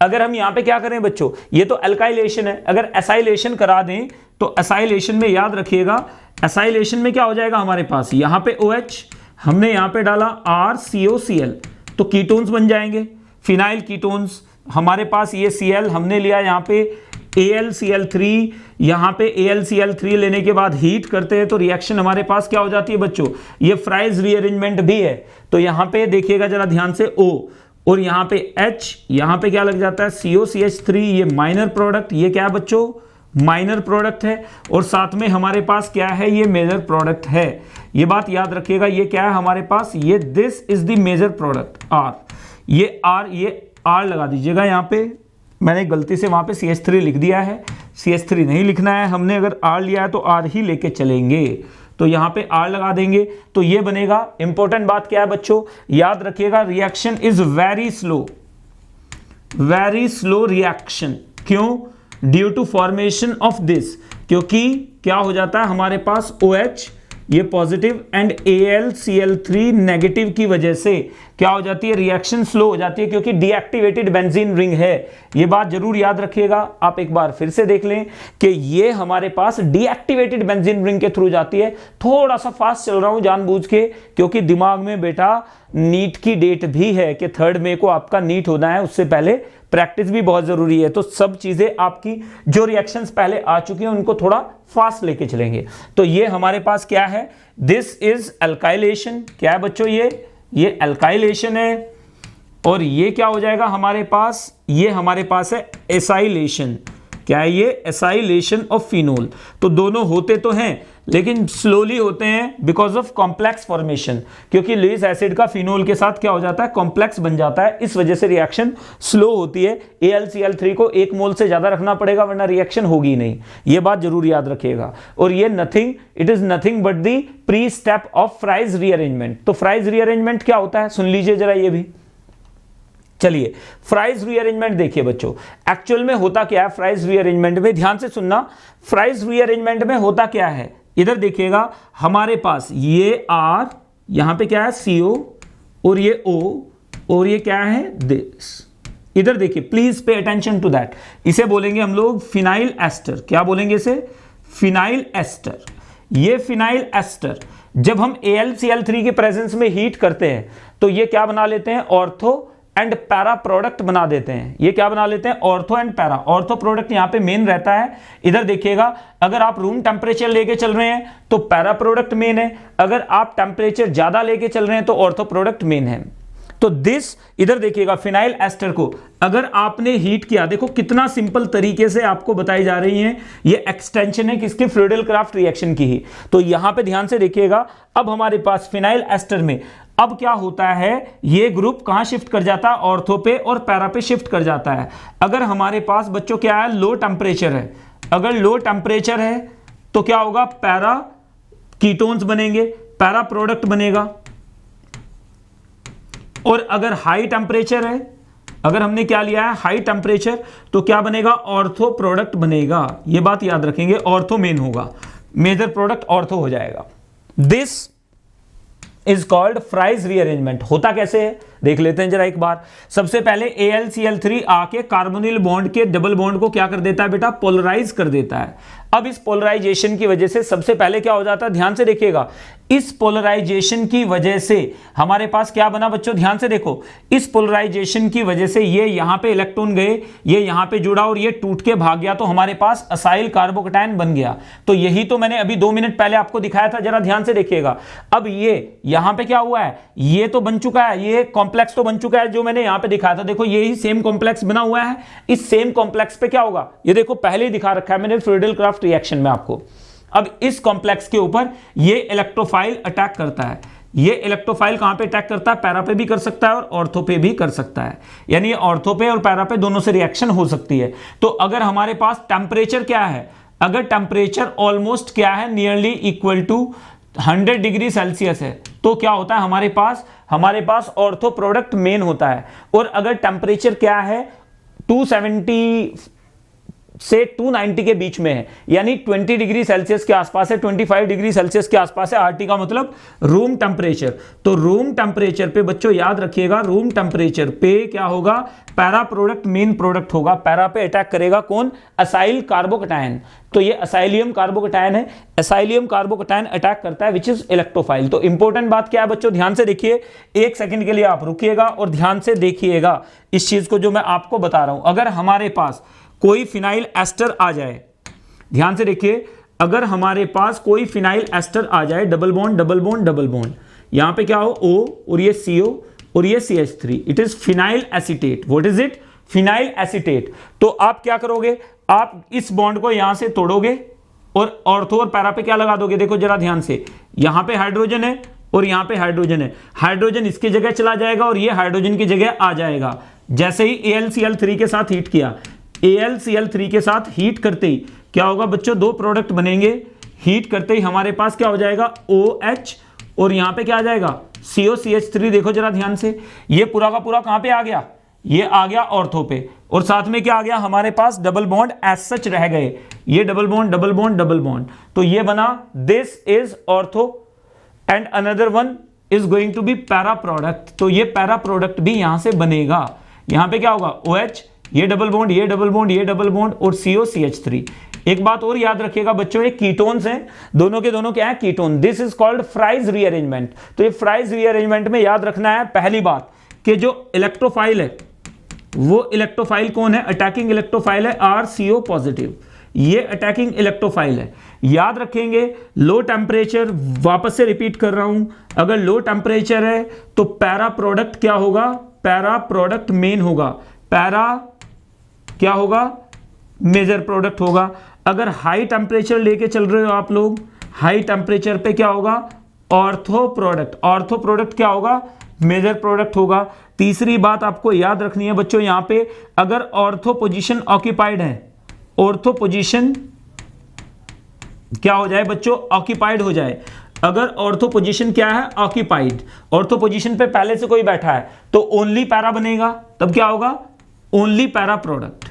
अगर हम यहां पे क्या करें बच्चों, ये तो अल्काइलेशन है, अगर एसाइलेशन करा दें तो एसाइलेशन में याद रखिएगा, एसाइलेशन में क्या हो जाएगा हमारे पास, यहां पे OH, हमने यहां पे डाला RCOCl, तो कीटोन्स बन जाएंगे, फिनाइल कीटोन्स। हमारे पास ये Cl हमने लिया, यहां पे AlCl3, यहां पे AlCl3 लेने के बाद हीट करते हैं तो रिएक्शन हमारे पास क्या हो जाती है बच्चों, ये फ्राइज रीअरेंजमेंट भी है। तो यहां पे देखिएगा जरा ध्यान से, O और यहां पे H, यहां पे क्या लग जाता है COCH3, ये माइनर प्रोडक्ट, ये क्या है बच्चों, माइनर प्रोडक्ट है, और साथ में हमारे पास क्या है, ये मेजर प्रोडक्ट है। ये बात याद रखिएगा, ये क्या है हमारे पास, ये this is the major product R, ये R लगा दीजिएगा यहां पे। मैंने गलती से वहां पे CH3 लिख दिया है, CH3 नहीं लिखना है हमने, अगर R लिया है तो R ही लेके चलेंगे। तो यहां पे R लगा देंगे तो ये बनेगा। इंपॉर्टेंट बात क्या है बच्चों, याद रखिएगा, reaction is very slow reaction. क्यों, due to formation of this, क्योंकि क्या हो जाता है हमारे पास OH ये पॉजिटिव एंड AlCl3 नेगेटिव की वजह से क्या हो जाती है, रिएक्शन स्लो हो जाती है, क्योंकि डीएक्टिवेटेड बेंजीन रिंग है। ये बात जरूर याद रखिएगा, आप एक बार फिर से देख लें कि ये हमारे पास डीएक्टिवेटेड बेंजीन रिंग के थ्रू जाती है। थोड़ा सा फास्ट चल रहा हूं जानबूझ के, क्योंकि दिमाग में बेटा नीट की डेट भी है कि 3 मई को आपका नीट होना है, उससे पहले प्रैक्टिस भी बहुत जरूरी है। तो सब चीजें आपकी जो रिएक्शंस पहले आ चुकी हैं उनको थोड़ा फास्ट लेके चलेंगे। तो ये हमारे पास क्या है, दिस इज अल्काइलेशन। क्या है बच्चों, ये अल्काइलेशन है, और ये क्या हो जाएगा हमारे पास, ये हमारे पास है एसाइलेशन। क्या है ये, एसाइलेशन ऑफ फिनोल। तो दोनों होते तो हैं लेकिन स्लोली होते हैं बिकॉज ऑफ कॉम्प्लेक्स फॉर्मेशन, क्योंकि लुइस एसिड का फिनोल के साथ क्या हो जाता है, कॉम्प्लेक्स बन जाता है, इस वजह से रिएक्शन स्लो होती है। AlCl3 को 1 मोल से ज्यादा रखना पड़ेगा वरना रिएक्शन होगी नहीं, ये बात जरूर याद रखिएगा। और ये it is nothing but the pre step of fries rearrangement. तो फ्राइज रीअरेंजमेंट क्या होता है, सुन लीजिए जरा ये भी। चलिए फ्राइज रीअरेंजमेंट देखिए बच्चों, एक्चुअल में होता क्या है फ्राइज रीअरेंजमेंट में, ध्यान से सुनना। फ्राइज रीअरेंजमेंट में होता क्या है, इधर देखिएगा हमारे पास ये R, यहां पे क्या है CO और ये O, और ये क्या है दिस। इधर देखिए, please pay attention to that. इसे बोलेंगे हम लोग फिनाइल एस्टर। क्या बोलेंगे इसे, फिनाइल एस्टर। ये फिनाइल एस्टर जब हम AlCl3 के प्रेजेंस में हीट करते हैं तो ये क्या बना लेते हैं, ऑर्थो एंड पैरा प्रोडक्ट बना देते हैं। ये क्या बना लेते हैं? Ortho and para. Ortho product यहां पे मेन रहता है। इधर देखिएगा, अगर आप रूम टेम्परेचर लेके चल रहे हैं तो पैरा प्रोडक्ट मेन है, अगर आप टेम्परेचर ज्यादा लेके चल रहे हैं तो ऑर्थो प्रोडक्ट मेन है। तो दिस, इधर देखिएगा, फिनाइल एस्टर को अगर आपने हीट किया, देखो कितना सिंपल तरीके से आपको बताई जा रही है, ये एक्सटेंशन है किसकी? फ्रीडल क्राफ्ट रिएक्शन की ही। तो यहां पे ध्यान से देखिएगा, अब हमारे पास फिनाइल एस्टर में अब क्या होता है, ये ग्रुप कहां शिफ्ट कर जाता है? ऑर्थो पे और पैरा पे शिफ्ट कर जाता है। अगर हमारे पास बच्चों क्या है? लो टेम्परेचर है। अगर लो टेम्परेचर है तो क्या होगा? पैरा कीटोन्स बनेंगे, पैरा प्रोडक्ट बनेगा। और अगर हाई टेम्परेचर है, अगर हमने क्या लिया है? हाई टेम्परेचर, तो क्या बनेगा? ऑर्थो प्रोडक्ट बनेगा। यह बात याद रखेंगे, ऑर्थो मेन होगा, मेजर प्रोडक्ट ऑर्थो हो जाएगा। This is called fries rearrangement. होता कैसे है देख लेते हैं जरा एक बार। सबसे पहले AlCl3 आके कार्बोनिल बॉन्ड के डबल बॉन्ड को क्या कर देता है बेटा? पोलराइज कर देता है। अब इस पोलराइजेशन की वजह से सबसे पहले क्या हो जाता है? ध्यान से देखिएगा, इस पोलराइजेशन की वजह से हमारे पास क्या बना बच्चों? ध्यान से देखो, इस पोलराइजेशन की वजह से ये यहां पे इलेक्ट्रॉन गए, ये यहां पे जुड़ा और ये टूट के भाग गया, तो हमारे पास असाइल कार्बोकैटायन बन गया। तो यही तो मैंने अभी 2 मिनट पहले आपको दिखाया था, जरा ध्यान से देखिएगा। अब ये यहां पे क्या हुआ है? ये तो बन चुका है, ये कॉम्प्लेक्स तो बन चुका है जो मैंने यहां पे दिखाया था। देखो यही सेम कॉम्प्लेक्स बना हुआ है। इस सेम कॉम्प्लेक्स पे क्या होगा? ये देखो पहले ही दिखा रखा है मैंने फ्रीडल क्राफ्ट रिएक्शन में आपको। अब इस कॉम्प्लेक्स के ऊपर ये इलेक्ट्रोफाइल अटैक करता है। ये इलेक्ट्रोफाइल कहां पे अटैक करता है? पैरा पे भी कर सकता है और ऑर्थो पे भी कर सकता है, यानी ऑर्थो पे और पैरा पे दोनों से रिएक्शन हो सकती है। तो अगर हमारे पास टेम्परेचर क्या है? अगर टेम्परेचर ऑलमोस्ट क्या है? Nearly equal to 100 degree Celsius है, तो क्या होता है हमारे पास ऑर्थो प्रोडक्ट मेन होता है। और अगर टेम्परेचर क्या है? 270 से 290 के बीच में है, यानी 20 डिग्री सेल्सियस के आसपास है, 25 डिग्री सेल्सियस के आसपास है। आरटी का मतलब रूम टेम्परेचर। तो रूम टेम्परेचर पे बच्चों याद रखिएगा, रूम टेम्परेचर पे क्या होगा? पैरा प्रोडक्ट मेन प्रोडक्ट होगा। पैरा पे अटैक करेगा कौन? Acyl carbocation. तो ये असाइलियम कार्बोकैटायन है, असाइलियम कार्बोकैटायन अटैक करता है विच इज इलेक्ट्रोफाइल। तो इंपॉर्टेंट बात क्या है बच्चों? ध्यान से देखिए, 1 सेकंड के लिए आप रुकिएगा और ध्यान से देखिएगा इस चीज को जो मैं आपको बता रहा हूं। अगर हमारे पास कोई फिनाइल एस्टर आ जाए, ध्यान से देखिए, अगर हमारे पास कोई फिनाइल एस्टर आ जाए, double bond double bond double bond, यहां पे क्या हो? O और ये CO और ये CH3, it is phenyl acetate. What is it? Phenyl acetate. तो आप क्या करोगे? आप इस बॉन्ड को यहां से तोड़ोगे और ऑर्थो और पैरा पे क्या लगा दोगे? देखो जरा ध्यान से, यहां पे हाइड्रोजन है और यहां पे हाइड्रोजन है, हाइड्रोजन इसकी जगह चला जाएगा और ये हाइड्रोजन की जगह आ जाएगा। जैसे ही AlCl3 के साथ हीट किया, AlCl3 के साथ हीट करते ही क्या होगा बच्चों? 2 प्रोडक्ट बनेंगे। हीट करते ही हमारे पास क्या हो जाएगा? OH और यहां पे क्या आ जाएगा? COCH3। देखो जरा ध्यान से, ये पूरा का पूरा कहां पे आ गया? ये आ गया ऑर्थो पे, और साथ में क्या आ गया? हमारे पास डबल बॉन्ड एज सच रह गए, ये double bond double bond double bond. तो ये बना this is ortho and another one is going to be para product. तो ये पैरा प्रोडक्ट भी यहां से बनेगा। यहां पे क्या होगा? OH, ये डबल बॉन्ड, ये डबल बॉन्ड, ये डबल बॉन्ड और COCH3। एक बात और याद रखिएगा बच्चों, ये कीटोन्स हैं, दोनों के दोनों क्या है? Ketone. This is called fries rearrangement. तो ये फ्राइज रीअरेंजमेंट में याद रखना है पहली बात कि जो इलेक्ट्रोफाइल है वो इलेक्ट्रोफाइल कौन है? अटैकिंग इलेक्ट्रोफाइल है RCO पॉजिटिव। ये अटैकिंग इलेक्ट्रोफाइल है। याद रखेंगे लो टेम्परेचर, वापस से रिपीट कर रहा हूं, अगर लो टेम्परेचर है तो पैरा प्रोडक्ट क्या होगा? पैरा प्रोडक्ट मेन होगा। पैरा क्या होगा? मेजर प्रोडक्ट होगा। अगर हाई टेम्परेचर लेके चल रहे हो आप लोग, हाई टेम्परेचर पे क्या होगा? Ortho product. ऑर्थो प्रोडक्ट क्या होगा? मेजर प्रोडक्ट होगा। तीसरी बात आपको याद रखनी है बच्चों, यहां पे अगर ऑर्थो पोजीशन ऑक्यूपाइड है, ऑर्थो पोजीशन क्या हो जाए बच्चों? ऑक्यूपाइड हो जाए। अगर ऑर्थो पोजीशन क्या है? ऑक्यूपाइड। ऑर्थो पोजीशन पे पहले से कोई बैठा है तो ओनली पैरा बनेगा, तब क्या होगा? Only para product.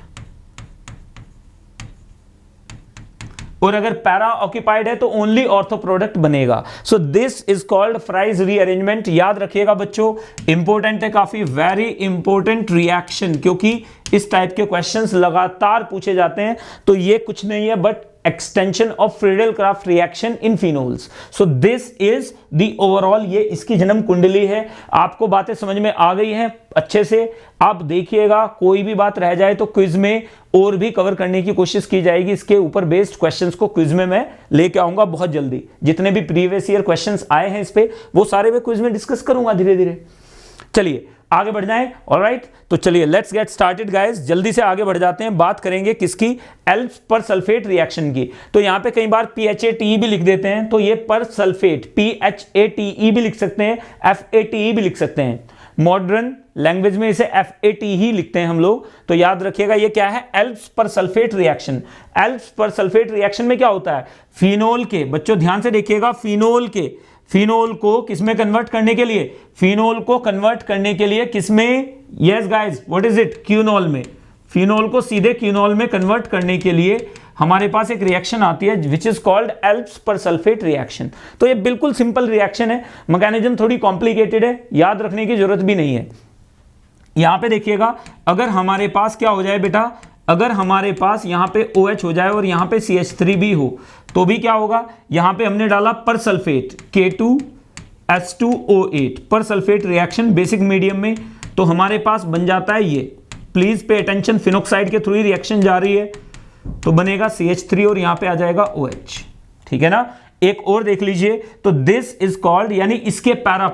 और अगर पैरा ऑक्यूपाइड है तो ओनली ऑर्थो प्रोडक्ट बनेगा। सो this is called fries rearrangement. याद रखिएगा बच्चों, इंपॉर्टेंट है काफी, वेरी इंपॉर्टेंट रिएक्शन, क्योंकि इस टाइप के क्वेश्चंस लगातार पूछे जाते हैं। तो ये कुछ नहीं है but extension of Friedel-Crafts reaction in phenols. So this is the overall, ये इसकी जन्म कुंडली है। आपको बातें समझ में आ गई हैं अच्छे से? आप देखिएगा, कोई भी बात रह जाए तो क्विज में और भी कवर करने की कोशिश की जाएगी। इसके ऊपर बेस्ड क्वेश्चंस को क्विज में मैं लेके आऊंगा बहुत जल्दी। जितने भी प्रीवियस ईयर क्वेश्चंस आए हैं इस पे, वो सारे मैं क्विज में डिस्कस करूंगा धीरे धीरे। चलिए आगे बढ़ जाएं। ऑलराइट, तो चलिए लेट्स गेट स्टार्टेड गाइस, जल्दी से आगे बढ़ जाते हैं। बात करेंगे किसकी? एल्प्स पर सल्फेट रिएक्शन की। तो यहां पे कई बार PHATE भी लिख देते हैं, तो ये पर सल्फेट PHATE भी लिख सकते हैं, FATE भी लिख सकते हैं। मॉडर्न लैंग्वेज में इसे FAT ही लिखते हैं हम लोग। तो याद रखिएगा ये क्या है? एल्प्स पर सल्फेट रिएक्शन। एल्प्स पर सल्फेट रिएक्शन में क्या होता है? फिनोल के, बच्चों ध्यान से देखिएगा, फिनोल को किसमें कन्वर्ट करने के लिए? फिनोल को कन्वर्ट करने के लिए किसमें? Yes guys, what is it? Quinol में। फिनोल को सीधे क्यूनॉल में कन्वर्ट करने के लिए हमारे पास एक रिएक्शन आती है विच इज कॉल्ड एल्प्स पर सल्फेट रिएक्शन। तो ये बिल्कुल सिंपल रिएक्शन है, मैकेनिज्म थोड़ी कॉम्प्लिकेटेड है, याद रखने की जरूरत भी नहीं है। यहां पे देखिएगा, अगर हमारे पास क्या हो जाए बेटा, अगर हमारे पास यहां पे OH हो जाए और यहां पे CH3 भी हो, तो भी क्या होगा? यहां पे हमने डाला पर सल्फेट K2H2O8 पर सल्फेट रिएक्शन बेसिक मीडियम में, तो हमारे पास बन जाता है ये। प्लीज पे अटेंशन, फिनोक्साइड के थ्रू ही रिएक्शन जा रही है, तो बनेगा CH3 और यहां पे आ जाएगा OH। ठीक है ना? एक और देख लीजिए, तो दिस इज कॉल्ड, यानी इसके पैरा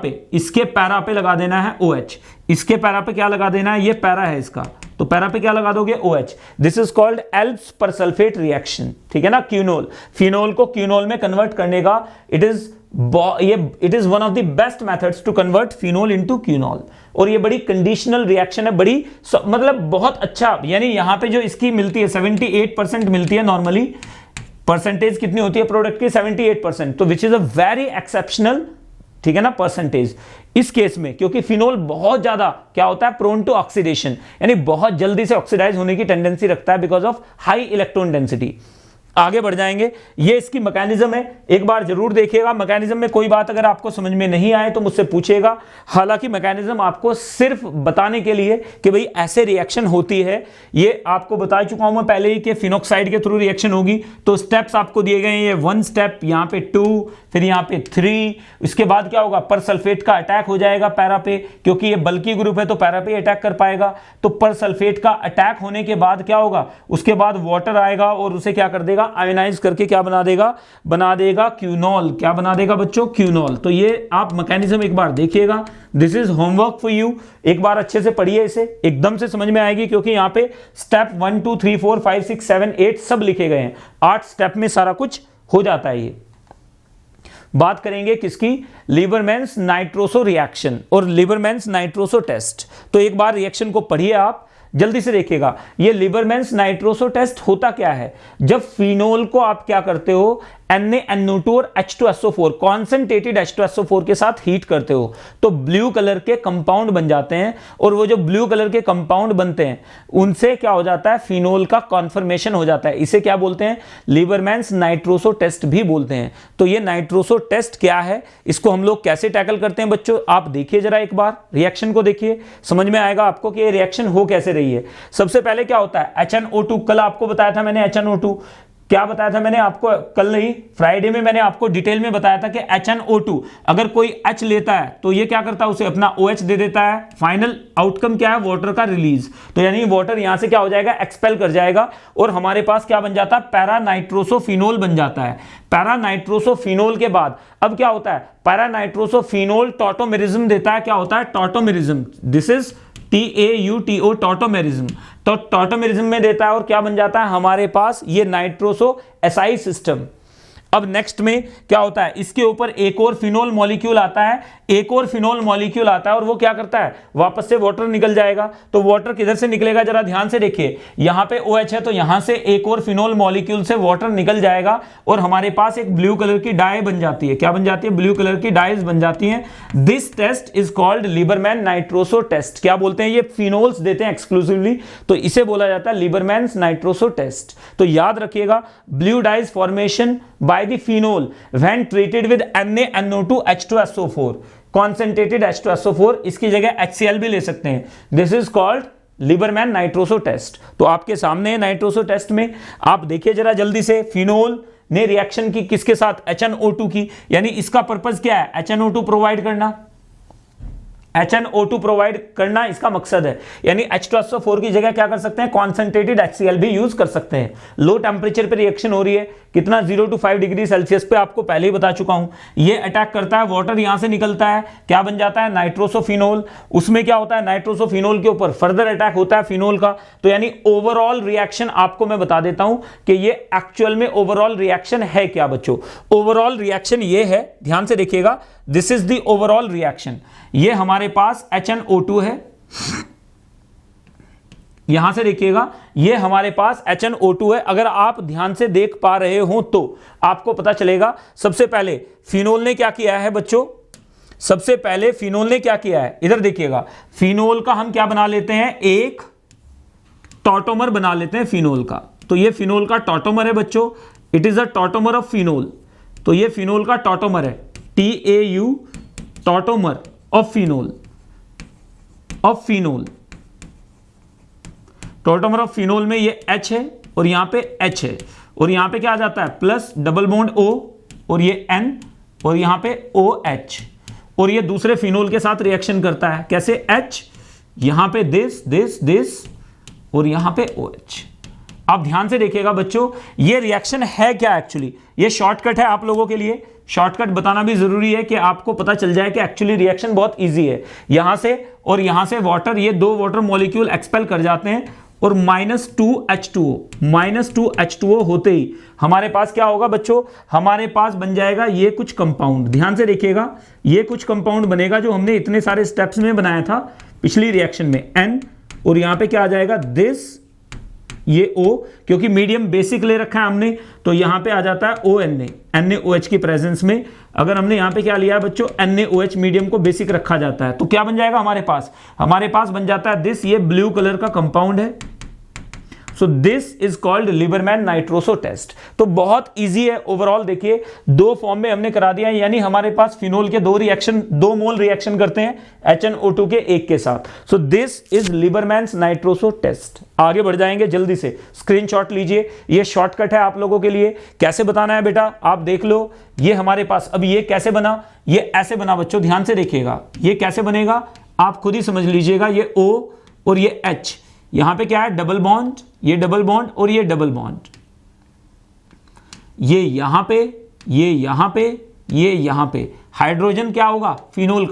पे लगा देना है OH। इसके पैरा पे क्या लगा देना है? ये पैरा है इसका, तो पैरा पे क्या लगा दोगे? OH। This is called Alps पर सल्फेट रिएक्शन। ठीक है ना? क्यूनोल, फिनोल को क्यूनोल में कन्वर्ट करने का it is one of the best methods to convert phenol into quinol. और ये बड़ी कंडीशनल रिएक्शन है, बड़ी मतलब बहुत अच्छा, यानी यहां पे जो इसकी मिलती है 78% मिलती है नॉर्मली। परसेंटेज कितनी होती है प्रोडक्ट की? 78%। तो which is a very exceptional, ठीक है ना, परसेंटेज इस केस में, क्योंकि फिनोल बहुत ज्यादा क्या होता है? प्रोन टू ऑक्सीडेशन, यानी बहुत जल्दी से ऑक्सीडाइज होने की टेंडेंसी रखता है because of high electron density. आगे बढ़ जाएंगे, ये इसकी मैकेनिज्म है, एक बार जरूर देखिएगा। मैकेनिज्म में कोई बात अगर आपको समझ में नहीं आए तो मुझसे पूछिएगा। हालांकि मैकेनिज्म आपको सिर्फ बताने के लिए कि भाई ऐसे रिएक्शन होती है, ये आपको बता चुका हूं मैं पहले ही कि फिनोक्साइड के थ्रू रिएक्शन होगी। तो स्टेप्स आपको दिए गए हैं, ये 1 स्टेप, यहां पे 2, फिर यहां पे 3, इसके बाद क्या होगा? पर सल्फेट का अटैक हो जाएगा पैरा पे, क्योंकि ये बल्की ग्रुप है तो पैरा पे अटैक कर पाएगा। तो पर सल्फेट का अटैक होने के बाद क्या होगा? उसके बाद वाटर आएगा और उसे क्या कर देगा? आयनाइज करके क्या बना देगा? क्यूनॉल। क्या बना देगा बच्चों? क्यूनॉल। तो ये आप मैकेनिज्म एक बार देखिएगा, this is homework for you. एक बार अच्छे से पढ़िए, इसे एकदम से समझ में आएगी, क्योंकि यहां पे स्टेप 1 2 3 4 5 6 7 8 सब लिखे गए हैं। 8 स्टेप में सारा कुछ हो जाता है। ये बात करेंगे किसकी? लीबरमैन्स नाइट्रोसो रिएक्शन और लीबरमैन्स नाइट्रोसो टेस्ट। तो एक बार रिएक्शन को पढ़िए आप, जल्दी से देखिएगा। ये लीबरमैन्स नाइट्रोसो टेस्ट होता क्या है? जब फिनोल को आप क्या करते हो? NaNO2 और H2SO4 कॉन्सेंट्रेटेड H2SO4 के साथ हीट करते हो, तो ब्लू कलर के कंपाउंड बन जाते हैं। और वो जो ब्लू कलर के कंपाउंड बनते हैं उनसे क्या हो जाता है? फिनोल का कॉन्फर्मेशन हो जाता है। इसे क्या बोलते हैं? लीबरमैन्स नाइट्रोसो टेस्ट भी बोलते हैं। तो ये नाइट्रोसो टेस्ट क्या है, इसको हम लोग कैसे टैकल करते हैं बच्चों? आप देखिए जरा, एक बार रिएक्शन को देखिए, समझ में आएगा आपको कि ये रिएक्शन हो कैसे रही है। सबसे पहले क्या होता है? HNO2, कल आपको बताया था मैंने HNO2, क्या बताया था मैंने आपको? कल नहीं, फ्राइडे में मैंने आपको डिटेल में बताया था कि HNO2 अगर कोई H लेता है तो ये क्या करता है? उसे अपना OH दे देता है। फाइनल आउटकम क्या है? वाटर का रिलीज। तो यानी वाटर यहां से क्या हो जाएगा? एक्सपेल कर जाएगा और हमारे पास क्या बन जाता है? पैरा नाइट्रोसोफिनोल बन जाता है। पैरा नाइट्रोसोफिनोल के बाद अब क्या होता है? पैरा नाइट्रोसोफिनोल टॉटोमेरिज्म देता है। क्या होता है? Tautomerism. This is TAUTO, tautomerism. तो टॉटोमेरिज्म में देता है और क्या बन जाता है हमारे पास? ये नाइट्रोसो एसाई सिस्टम। अब नेक्स्ट में क्या होता है? इसके ऊपर एक और फिनोल मॉलिक्यूल आता है, और वो क्या करता है? वापस से वाटर निकल जाएगा। तो वाटर किधर से निकलेगा? जरा ध्यान से देखिए, यहां पे OH है तो यहां से एक और फिनोल मॉलिक्यूल से वाटर निकल जाएगा और हमारे पास एक ब्लू कलर की डाई बन जाती है। क्या बन जाती है? ब्लू कलर की डाइज बन जाती हैं। This test is called Liebermann nitroso test. क्या बोलते हैं? ये फिनोल्स देते हैं एक्सक्लूसिवली, तो इसे बोला जाता है लीबरमैन्स नाइट्रोसो टेस्ट। तो याद रखिएगा, blue dyes formation by the phenol when treated with NaNO2 H2SO4, concentrated H2SO4, इसकी जगह HCl भी ले सकते हैं। This is called Liebermann nitroso test. तो आपके सामने नाइट्रोसो टेस्ट में आप देखिए जरा जल्दी से, फिनोल ने रिएक्शन की किसके साथ, HNO2 की, यानी इसका पर्पस क्या है, HNO2 प्रोवाइड करना, HNO2 प्रोवाइड करना इसका मकसद है। यानी H2SO4 की जगह क्या कर सकते हैं, कॉन्सेंट्रेटेड HCl भी यूज कर सकते हैं। लो टेम्परेचर पे रिएक्शन हो रही है, कितना 0 to 5 डिग्री सेल्सियस पे, आपको पहले ही बता चुका हूं। ये अटैक करता है, वाटर यहां से निकलता है, क्या बन जाता है, नाइट्रोसोफिनोल। उसमें क्या होता है, नाइट्रोसोफिनोल के ऊपर फर्दर अटैक होता है फिनोल का। तो यानी ओवरऑल रिएक्शन आपको मैं बता देता हूं कि ये एक्चुअल में ओवरऑल रिएक्शन है क्या बच्चों। ओवरऑल रिएक्शन ये है, ध्यान से देखिएगा, this is the overall reaction. ये हमारे पास HNO2 है, यहां से देखिएगा ये हमारे पास HNO2 है। अगर आप ध्यान से देख पा रहे हो तो आपको पता चलेगा, सबसे पहले फिनोल ने क्या किया है बच्चों, सबसे पहले फिनोल ने क्या किया है, इधर देखिएगा, फिनोल का हम क्या बना लेते हैं, एक टॉटोमर बना लेते हैं फिनोल का। तो ये फिनोल का टॉटोमर है बच्चों, it is a tautomer of phenol. तो ये फिनोल का टॉटोमर है, TAU, tautomer of phenol, of phenol. Tautomer of phenol में ये H है और यहां पे H है, और यहां पे क्या आ जाता है, प्लस डबल बॉन्ड O और ये N और यहां पे OH, और ये दूसरे फिनोल के साथ रिएक्शन करता है, कैसे, H, यहां पे दिस और यहां पे OH। आप ध्यान से देखिएगा बच्चों, ये रिएक्शन है क्या एक्चुअली, ये शॉर्टकट है आप लोगों के लिए, शॉर्टकट बताना भी जरूरी है कि आपको पता चल जाए कि एक्चुअली रिएक्शन बहुत इजी है। यहां से और यहां से वाटर, ये दो वाटर मॉलिक्यूल एक्सपेल कर जाते हैं, और -2H2O होते ही हमारे पास क्या होगा बच्चों, हमारे पास बन जाएगा ये कुछ कंपाउंड। ध्यान से देखिएगा, ये कुछ कंपाउंड बनेगा जो हमने इतने सारे स्टेप्स में बनाया था पिछली रिएक्शन में, N, और यहां पे क्या आ जाएगा, दिस, ये O, क्योंकि मीडियम बेसिक ले रखा है हमने, तो यहां पे आ जाता है NaOH की प्रेजेंस में। अगर हमने यहां पे क्या लिया है बच्चों, NaOH मीडियम को बेसिक रखा जाता है, तो क्या बन जाएगा हमारे पास बन जाता है दिस, ये ब्लू कलर का कंपाउंड है। So this is called Liebermann nitroso test. तो बहुत इजी है ओवरऑल, देखिए 2 फॉर्म में हमने करा दिया है, यानी हमारे पास फिनोल के 2 मोल रिएक्शन करते हैं HNO2 के 1 के साथ। So this is Liebermann's nitroso test. आगे बढ़ जाएंगे, जल्दी से स्क्रीनशॉट लीजिए, ये शॉर्टकट है आप लोगों के लिए। कैसे बताना है बेटा, आप देख लो, ये हमारे पास, अब ये कैसे बना, ये ऐसे बना बच्चों, ध्यान से देखिएगा, ये कैसे बनेगा आप खुद ही समझ लीजिएगा। ये O और ये H, यहां पे क्या है, डबल बॉन्ड, ये डबल बॉन्ड और ये डबल बॉन्ड, ये यहां पे, ये यहां पे, ये यहां पे, हाइड्रोजन क्या होगा, फिनोल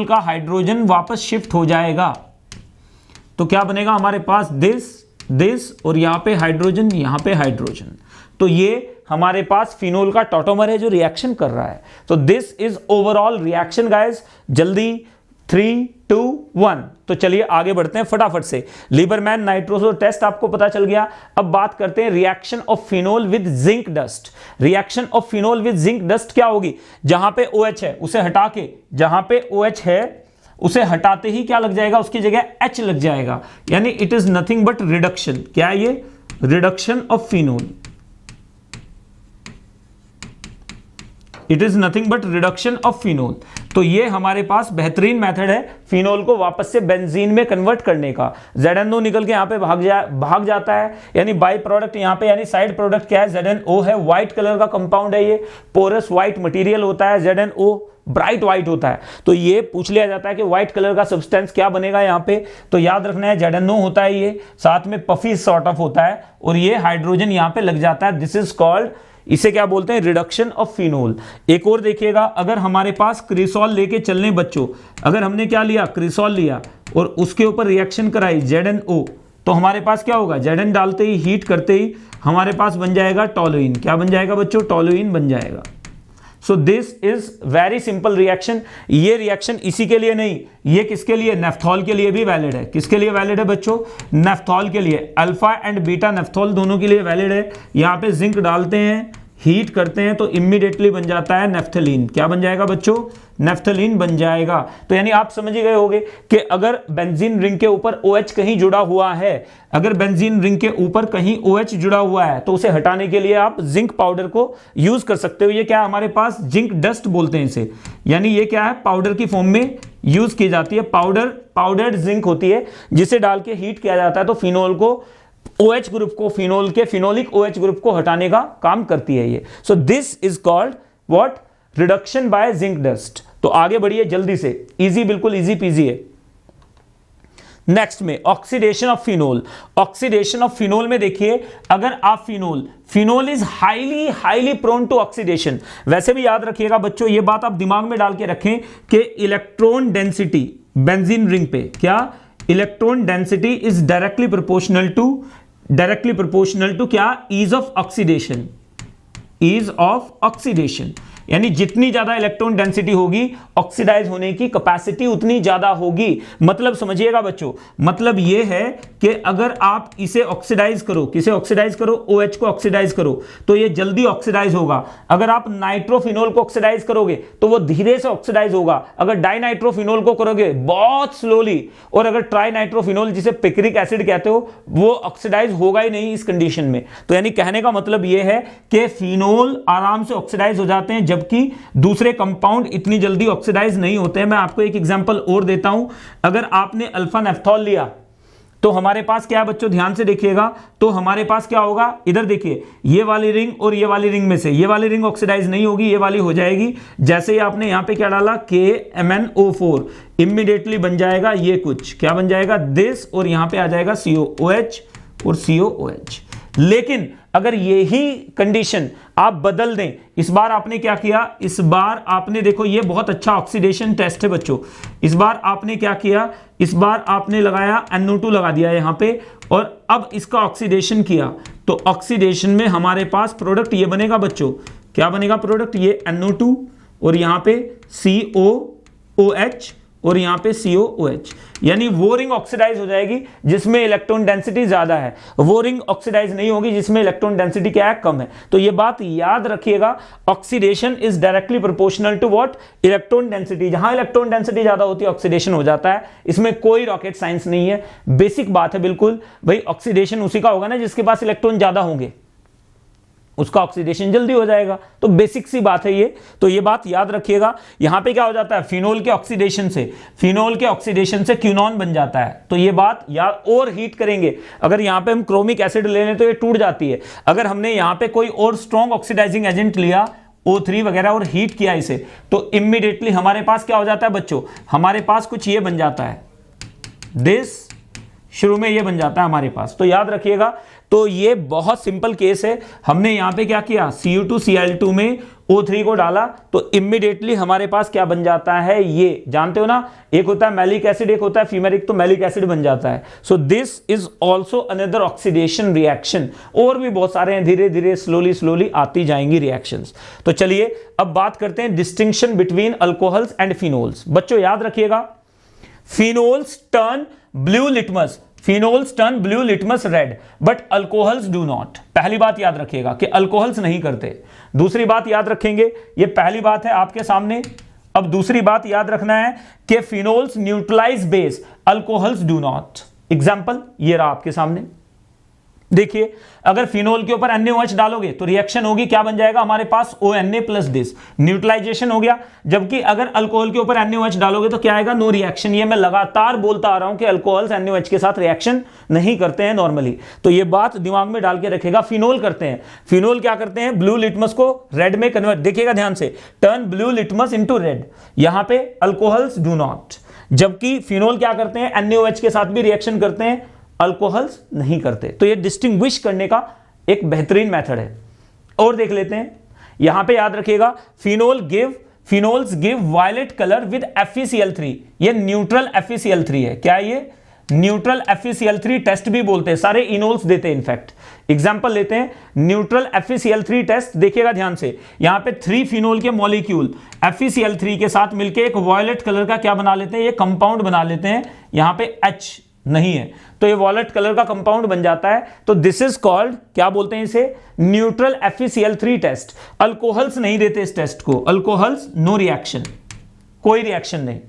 का हाइड्रोजन वापस शिफ्ट हो जाएगा। तो क्या बनेगा हमारे पास, दिस और यहां पे हाइड्रोजन, यहां पे हाइड्रोजन। तो ये हमारे पास फिनोल का टॉटोमर है जो रिएक्शन कर रहा है। तो this is overall reaction guys. जल्दी 3, 2, 1। तो चलिए आगे बढ़ते हैं फटाफट से। लिबरमैन नाइट्रोसो टेस्ट आपको पता चल गया। अब बात करते हैं reaction of phenol with zinc dust. Reaction of phenol with zinc dust क्या होगी, जहां पे OH है उसे हटा के, जहां पे OH है उसे हटाते ही क्या लग जाएगा, उसकी जगह H लग जाएगा, यानी it is nothing but reduction. क्या है ये, reduction of phenol. It is nothing but reduction of phenol. तो ये हमारे पास बेहतरीन मेथड है फिनोल को वापस से बेंजीन में कन्वर्ट करने का। ZNO निकल के यहां पे भाग जाता है, यानी बाई प्रोडक्ट यहां पे, यानी साइड प्रोडक्ट क्या है, ZNO है, व्हाइट कलर का कंपाउंड है, ये पोरस व्हाइट मटेरियल होता है, ZNO ब्राइट व्हाइट होता है। तो ये पूछ लिया जाता है कि व्हाइट कलर का सब्सटेंस क्या बनेगा यहां पे, तो याद रखना है ZNO होता है, ये साथ में पफी सॉर्ट ऑफ होता है, और ये हाइड्रोजन यहां पे लग जाता है। दिस इज कॉल्ड, इसे क्या बोलते हैं, रिडक्शन ऑफ फिनोल। एक और देखिएगा, अगर हमारे पास क्रिसॉल लेके चलने बच्चों, अगर हमने क्या लिया, क्रिसॉल लिया और उसके ऊपर रिएक्शन कराई ZNO, तो हमारे पास क्या होगा, Zn डालते ही, हीट करते ही हमारे पास बन जाएगा टोलुइन। क्या बन जाएगा बच्चों, टोलुइन बन जाएगा। सो this is very simple reaction. ये रिएक्शन इसी के लिए नहीं, ये किसके लिए, नेफ्थॉल के लिए भी वैलिड है। किसके लिए वैलिड है बच्चों, नेफ्थॉल के लिए, अल्फा एंड बीटा नेफ्थॉल दोनों के लिए वैलिड है। यहां पे जिंक डालते हैं, हीट करते हैं तो इमीडिएटली बन जाता है नेफ्थलीन। क्या बन जाएगा बच्चों? नेफ्थलीन बन जाएगा। तो यानी आप समझ गए होंगे कि अगर बेंजीन रिंग के ऊपर OH कहीं जुड़ा हुआ है, अगर बेंजीन रिंग के ऊपर कहीं OH जुड़ा हुआ है तो उसे हटाने के लिए आप जिंक पाउडर को यूज कर सकते हो। ये क्या है हमारे पास? जिंक डस्ट बोलते हैं इसे, यानी ये क्या है? पाउडर की फॉर्म में यूज की जाती है। पाउडर्ड जिंक होती है जिसे डाल के हीट किया जाता है तो फिनोल को, OH ग्रुप को, फिनोल के फिनोलिक OH ग्रुप को हटाने का काम करती है ये। So this is called what? Reduction by zinc dust. तो आगे बढ़िए जल्दी से, इजी, बिल्कुल इजी पीजी है। नेक्स्ट में oxidation of phenol. Oxidation of phenol में देखिए, अगर आप phenol is highly prone to oxidation. वैसे भी याद रखिएगा बच्चों, ये बात आप दिमाग में डाल के रखें कि इलेक्ट्रॉन डेंसिटी बेंजीन रिंग पे, क्या? Electron density is directly proportional to क्या? Ease of oxidation. यानी जितनी ज्यादा इलेक्ट्रॉन डेंसिटी होगी, ऑक्सीडाइज होने की कैपेसिटी उतनी ज्यादा होगी। मतलब समझिएगा बच्चों, मतलब यह है कि अगर आप इसे ऑक्सीडाइज करो, किसे ऑक्सीडाइज करो? OH को ऑक्सीडाइज करो तो ये जल्दी ऑक्सीडाइज होगा। अगर आप नाइट्रोफिनोल को ऑक्सीडाइज करोगे तो वो धीरे से ऑक्सीडाइज होगा। अगर डाइनाइट्रोफिनोल को करोगे बहुत स्लोली, और अगर ट्राइनाइट्रोफिनोल जिसे पिक्रिक एसिड कहते हो, वो ऑक्सीडाइज होगा ही नहीं इस कंडीशन में। तो यानी कहने का मतलब यह है कि फिनोल आराम से ऑक्सीडाइज हो जाते हैं, जबकि दूसरे कंपाउंड इतनी जल्दी ऑक्सीडाइज नहीं होते हैं। मैं आपको एक एग्जांपल और देता हूं। अगर आपने अल्फा नेफ्थॉल लिया तो हमारे पास क्या है बच्चों? ध्यान से देखिएगा, तो हमारे पास क्या होगा? इधर देखिए, ये वाली रिंग और ये वाली रिंग में से ये वाली रिंग ऑक्सीडाइज नहीं होगी, ये वाली हो जाएगी। जैसे ही आपने यहां पे क्या डाला? KMnO4, इमीडिएटली बन जाएगा ये कुछ, क्या बन जाएगा? दिस, और यहां पे आ जाएगा COOH और COOH। लेकिन अगर यही कंडीशन आप बदल दें, इस बार आपने क्या किया? इस बार आपने, देखो ये बहुत अच्छा ऑक्सीडेशन टेस्ट है बच्चों। इस बार आपने क्या किया? इस बार आपने लगाया NO2 लगा दिया यहां पे, और अब इसका ऑक्सीडेशन किया तो ऑक्सीडेशन में हमारे पास प्रोडक्ट ये बनेगा बच्चों। क्या बनेगा प्रोडक्ट? ये NO2 और यहां पे COOH और यहां पे COOH, यानी वो रिंग ऑक्सीडाइज हो जाएगी जिसमें इलेक्ट्रॉन डेंसिटी ज्यादा है, वो रिंग ऑक्सीडाइज नहीं होगी जिसमें इलेक्ट्रॉन डेंसिटी क्या है? कम है। तो ये बात याद रखिएगा, oxidation is directly proportional to what? Electron density. जहां इलेक्ट्रॉन डेंसिटी ज्यादा होती है ऑक्सीडेशन हो जाता है। इसमें कोई रॉकेट साइंस नहीं है, बेसिक बात है बिल्कुल। भाई ऑक्सीडेशन उसी का होगा ना जिसके पास इलेक्ट्रॉन ज्यादा होंगे, उसका ऑक्सीडेशन जल्दी हो जाएगा। तो बेसिक सी बात है ये, तो ये बात याद रखिएगा। यहां पे क्या हो जाता है? फिनोल के ऑक्सीडेशन से क्यूनॉन बन जाता है। तो ये बात याद, और हीट करेंगे, अगर यहां पे हम क्रोमिक एसिड ले लें तो ये टूट जाती है। अगर हमने यहां पे कोई और स्ट्रॉन्ग ऑक्सीडाइजिंग एजेंट लिया, O3 वगैरह, और हीट किया इसे, तो इमीडिएटली हमारे पास क्या हो जाता है बच्चों? हमारे पास कुछ ये बन जाता है, दिस, शुरू में ये बन जाता है हमारे पास। तो याद रखिएगा, तो ये बहुत सिंपल केस है। हमने यहां पे क्या किया? Cu2Cl2 में O3 को डाला तो इमीडिएटली हमारे पास क्या बन जाता है? ये जानते हो ना, एक होता है मैलिक एसिड, एक होता है फीमेरिक, तो मैलिक एसिड बन जाता है। So this is also another oxidation reaction. और भी बहुत सारे हैं, धीरे धीरे स्लोली आती जाएंगी रिएक्शंस। तो चलिए अब बात करते हैं distinction between alcohols and phenols. बच्चों याद रखिएगा, phenols turn blue litmus red, but alcohols do not. पहली बात याद रखिएगा कि अल्कोहल्स नहीं करते। दूसरी बात याद रखेंगे, ये पहली बात है आपके सामने। अब दूसरी बात याद रखना है कि phenols neutralise base, alcohols do not. Example ये रहा आपके सामने, देखिए अगर फिनोल के ऊपर NaOH डालोगे तो रिएक्शन होगी, क्या बन जाएगा हमारे पास? ONA प्लस दिस, न्यूट्रलाइजेशन हो गया। जबकि अगर अल्कोहल के ऊपर NaOH डालोगे तो क्या आएगा? No reaction. ये मैं लगातार बोलता आ रहा हूं कि अल्कोहल्स NaOH के साथ रिएक्शन नहीं करते हैं नॉर्मली। तो ये बात दिमाग में डाल के रखेगा। फिनोल करते हैं, फिनोल क्या करते हैं? ब्लू लिटमस को रेड में कन्वर्ट, देखिएगा ध्यान से, turn blue litmus into red. यहां पे अल्कोहल्स डू नॉट। जबकि फिनोल क्या करते हैं? NaOH के साथ भी रिएक्शन करते हैं, अल्कोहल्स नहीं करते। तो ये डिस्टिंग्विश करने का एक बेहतरीन मेथड है। और देख लेते हैं, यहां पे याद रखिएगा, phenols give violet colour with FeCl3। ये न्यूट्रल FeCl3 है। क्या ये? न्यूट्रल FeCl3 टेस्ट भी बोलते हैं, सारे इनोल्स देते हैं। इनफैक्ट एग्जांपल लेते हैं, न्यूट्रल FeCl3 टेस्ट। देखिएगा ध्यान से, यहां पे 3 फिनोल के मॉलिक्यूल FeCl3 के साथ मिलकर एक वायलेट कलर का क्या बना लेते हैं? ये कंपाउंड बना लेते हैं। यहां पे H नहीं है, तो ये वॉलेट कलर का कंपाउंड बन जाता है। तो दिस इज कॉल्ड, क्या बोलते हैं इसे, न्यूट्रल FeCl3 टेस्ट। अल्कोहल्स नहीं देते इस टेस्ट को, अल्कोहल्स नो रिएक्शन, कोई रिएक्शन नहीं।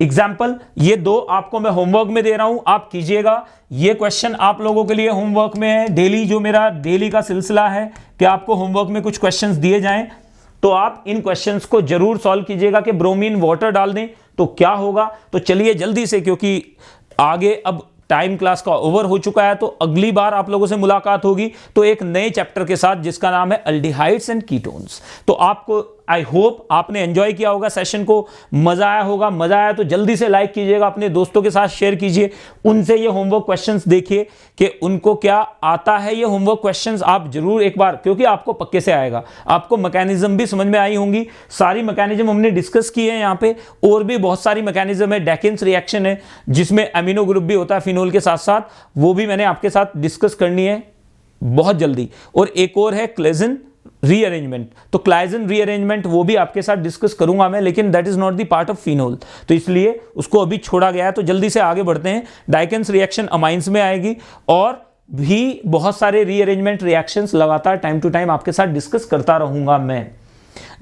एग्जाम्पल ये दो आपको मैं होमवर्क में दे रहा हूं, आप कीजिएगा। ये क्वेश्चन आप लोगों के लिए होमवर्क में है, डेली जो मेरा डेली का सिलसिला है कि आपको होमवर्क में कुछ क्वेश्चंस दिए जाएं, तो आप इन क्वेश्चंस को जरूर सॉल्व कीजिएगा कि ब्रोमीन वाटर डाल दें तो क्या होगा। तो चलिए जल्दी से, क्योंकि आगे अब टाइम क्लास का ओवर हो चुका है, तो अगली बार आप लोगों से मुलाकात होगी तो एक नए चैप्टर के साथ जिसका नाम है अल्डिहाइड्स एंड कीटोन्स। तो आपको, आई होप आपने एंजॉय किया होगा सेशन को, मजा आया होगा। मजा आया तो जल्दी से लाइक कीजिएगा, अपने दोस्तों के साथ शेयर कीजिए, उनसे ये होमवर्क क्वेश्चंस देखिए कि उनको क्या आता है। ये होमवर्क क्वेश्चंस आप जरूर एक बार, क्योंकि आपको पक्के से आएगा, आपको मैकेनिज्म भी समझ में आई होंगी। सारी मैकेनिज्म हमने डिस्कस की है यहाँ पे, और भी बहुत सारी मैकेनिज्म है। डेकिन्स रिएक्शन है जिसमें अमीनो ग्रुप भी होता है फिनोल के साथ साथ, वो भी मैंने आपके साथ डिस्कस करनी है बहुत जल्दी। और एक और है क्लेजन रीअरेंजमेंट, तो क्लाइजन रीअरेंजमेंट वो भी आपके साथ डिस्कस करूंगा मैं, लेकिन that is not the part of phenol, तो इसलिए उसको अभी छोड़ा गया है। तो जल्दी से आगे बढ़ते हैं। डाइकेन्स रिएक्शन अमाइंस में आएगी, और भी बहुत सारे रीअरेंजमेंट रिएक्शंस लगातार टाइम टू टाइम आपके साथ डिस्कस करता रहूंगा मैं।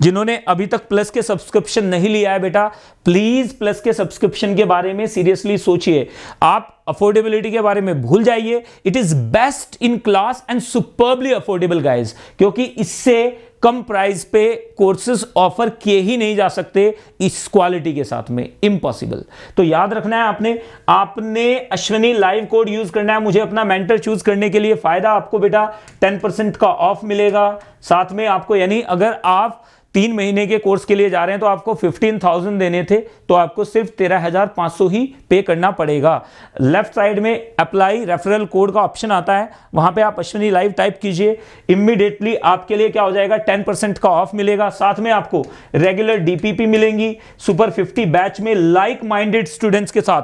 जिन्होंने अभी तक प्लस के सब्सक्रिप्शन नहीं लिया है बेटा, प्लीज प्लस के सब्सक्रिप्शन के बारे में सीरियसली सोचिए। आप अफोर्डेबिलिटी के बारे में भूल जाइए, it is best in class and superbly affordable guys, क्योंकि इससे कम प्राइस पे कोर्सेज ऑफर किए ही नहीं जा सकते इस क्वालिटी के साथ में, इम्पॉसिबल। तो याद रखना है आपने अश्विनी लाइव कोड यूज करना है। मुझे अपना मेंटर चूज करने के लिए फायदा आपको बेटा 10% का ऑफ मिलेगा साथ में आपको, यानी अगर आप 3 महीने के कोर्स के लिए जा रहे हैं तो आपको 15,000 देने थे, तो आपको सिर्फ 13,500 ही पे करना पड़ेगा। लेफ्ट साइड में अप्लाई रेफरल कोड का ऑप्शन आता है, वहां पे आप अश्विनी लाइव टाइप कीजिए, इमीडिएटली आपके लिए क्या हो जाएगा, 10% का ऑफ मिलेगा। साथ में आपको रेगुलर DPP मिलेंगी, सुपर 50 बैच में लाइक माइंडेड स्टूडेंट्स के साथ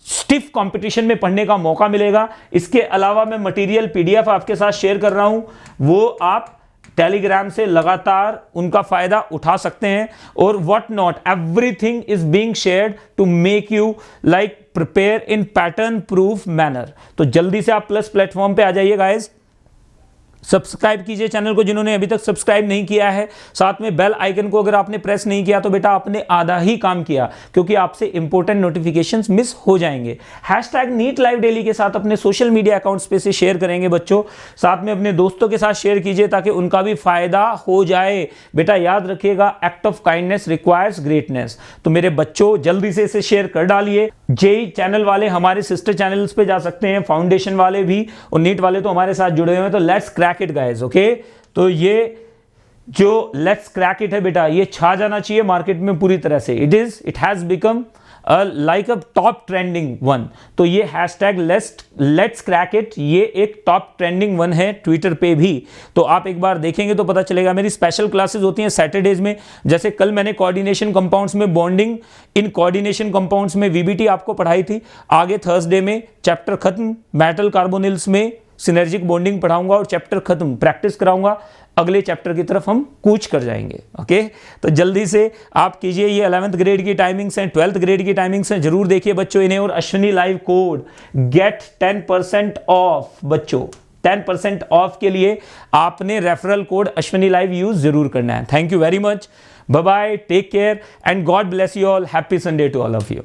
स्टिफ कंपटीशन में पढ़ने का मौका मिलेगा। इसके अलावा मैं मटेरियल PDF आपके साथ शेयर कर रहा हूं, वो आप टेलीग्राम से लगातार उनका फायदा उठा सकते हैं। और what not, everything is being shared to make you like prepare in pattern proof manner. तो जल्दी से आप प्लस प्लेटफॉर्म पे आ जाइए गाइज, सब्सक्राइब कीजिए चैनल को जिन्होंने अभी तक सब्सक्राइब नहीं किया है। साथ में बेल आइकन को अगर आपने प्रेस नहीं किया तो बेटा आपने आधा ही काम किया, क्योंकि आपसे इंपॉर्टेंट नोटिफिकेशंस मिस हो जाएंगे। #नीट लाइव डेली के साथ अपने सोशल मीडिया अकाउंट्स पे से शेयर करेंगे बच्चों, साथ में अपने दोस्तों के साथ शेयर कीजिए ताकि उनका भी फायदा हो जाए। बेटा याद रखिएगा, act of kindness requires greatness. तो मेरे बच्चों जल्दी से इसे शेयर कर डालिए। जेई चैनल वाले हमारे सिस्टर चैनल्स पे जा सकते हैं, फाउंडेशन वाले भी, और नीट वाले तो हमारे साथ जुड़े हुए हैं। तो let's crack it guys, okay. तो ये जो लेट्स क्रैक इट है बेटा, ये छा जाना चाहिए मार्केट में पूरी तरह से। It has become like a top trending one. तो ये हैशटैग लेट्स क्रैक इट, ये एक टॉप ट्रेंडिंग वन है ट्विटर पे भी। तो आप एक बार देखेंगे तो पता चलेगा। मेरी स्पेशल क्लासेस होती हैं सैटरडेज में, जैसे कल मैंने कोऑर्डिनेशन कंपाउंड्स में बॉन्डिंग इन कोऑर्डिनेशन कंपाउंड्स में VBT आपको पढ़ाई थी। आगे थर्सडे में चैप्टर खत्म मेटल कार्बोनिल्स में सिनर्जिक बॉन्डिंग पढ़ाऊंगा और चैप्टर खत्म प्रैक्टिस कराऊंगा। अगले चैप्टर की तरफ हम कूच कर जाएंगे, ओके। तो जल्दी से आप कीजिए। ये 11th ग्रेड की टाइमिंग्स हैं, 12th ग्रेड की टाइमिंग्स हैं, जरूर देखिए बच्चों इन्हें। और Ashwini live code get 10% off बच्चों, 10% ऑफ के लिए आपने referral code Ashwini live use जरूर करना है। Thank you very much, bye bye, take care and God bless you all. Happy Sunday to all of you.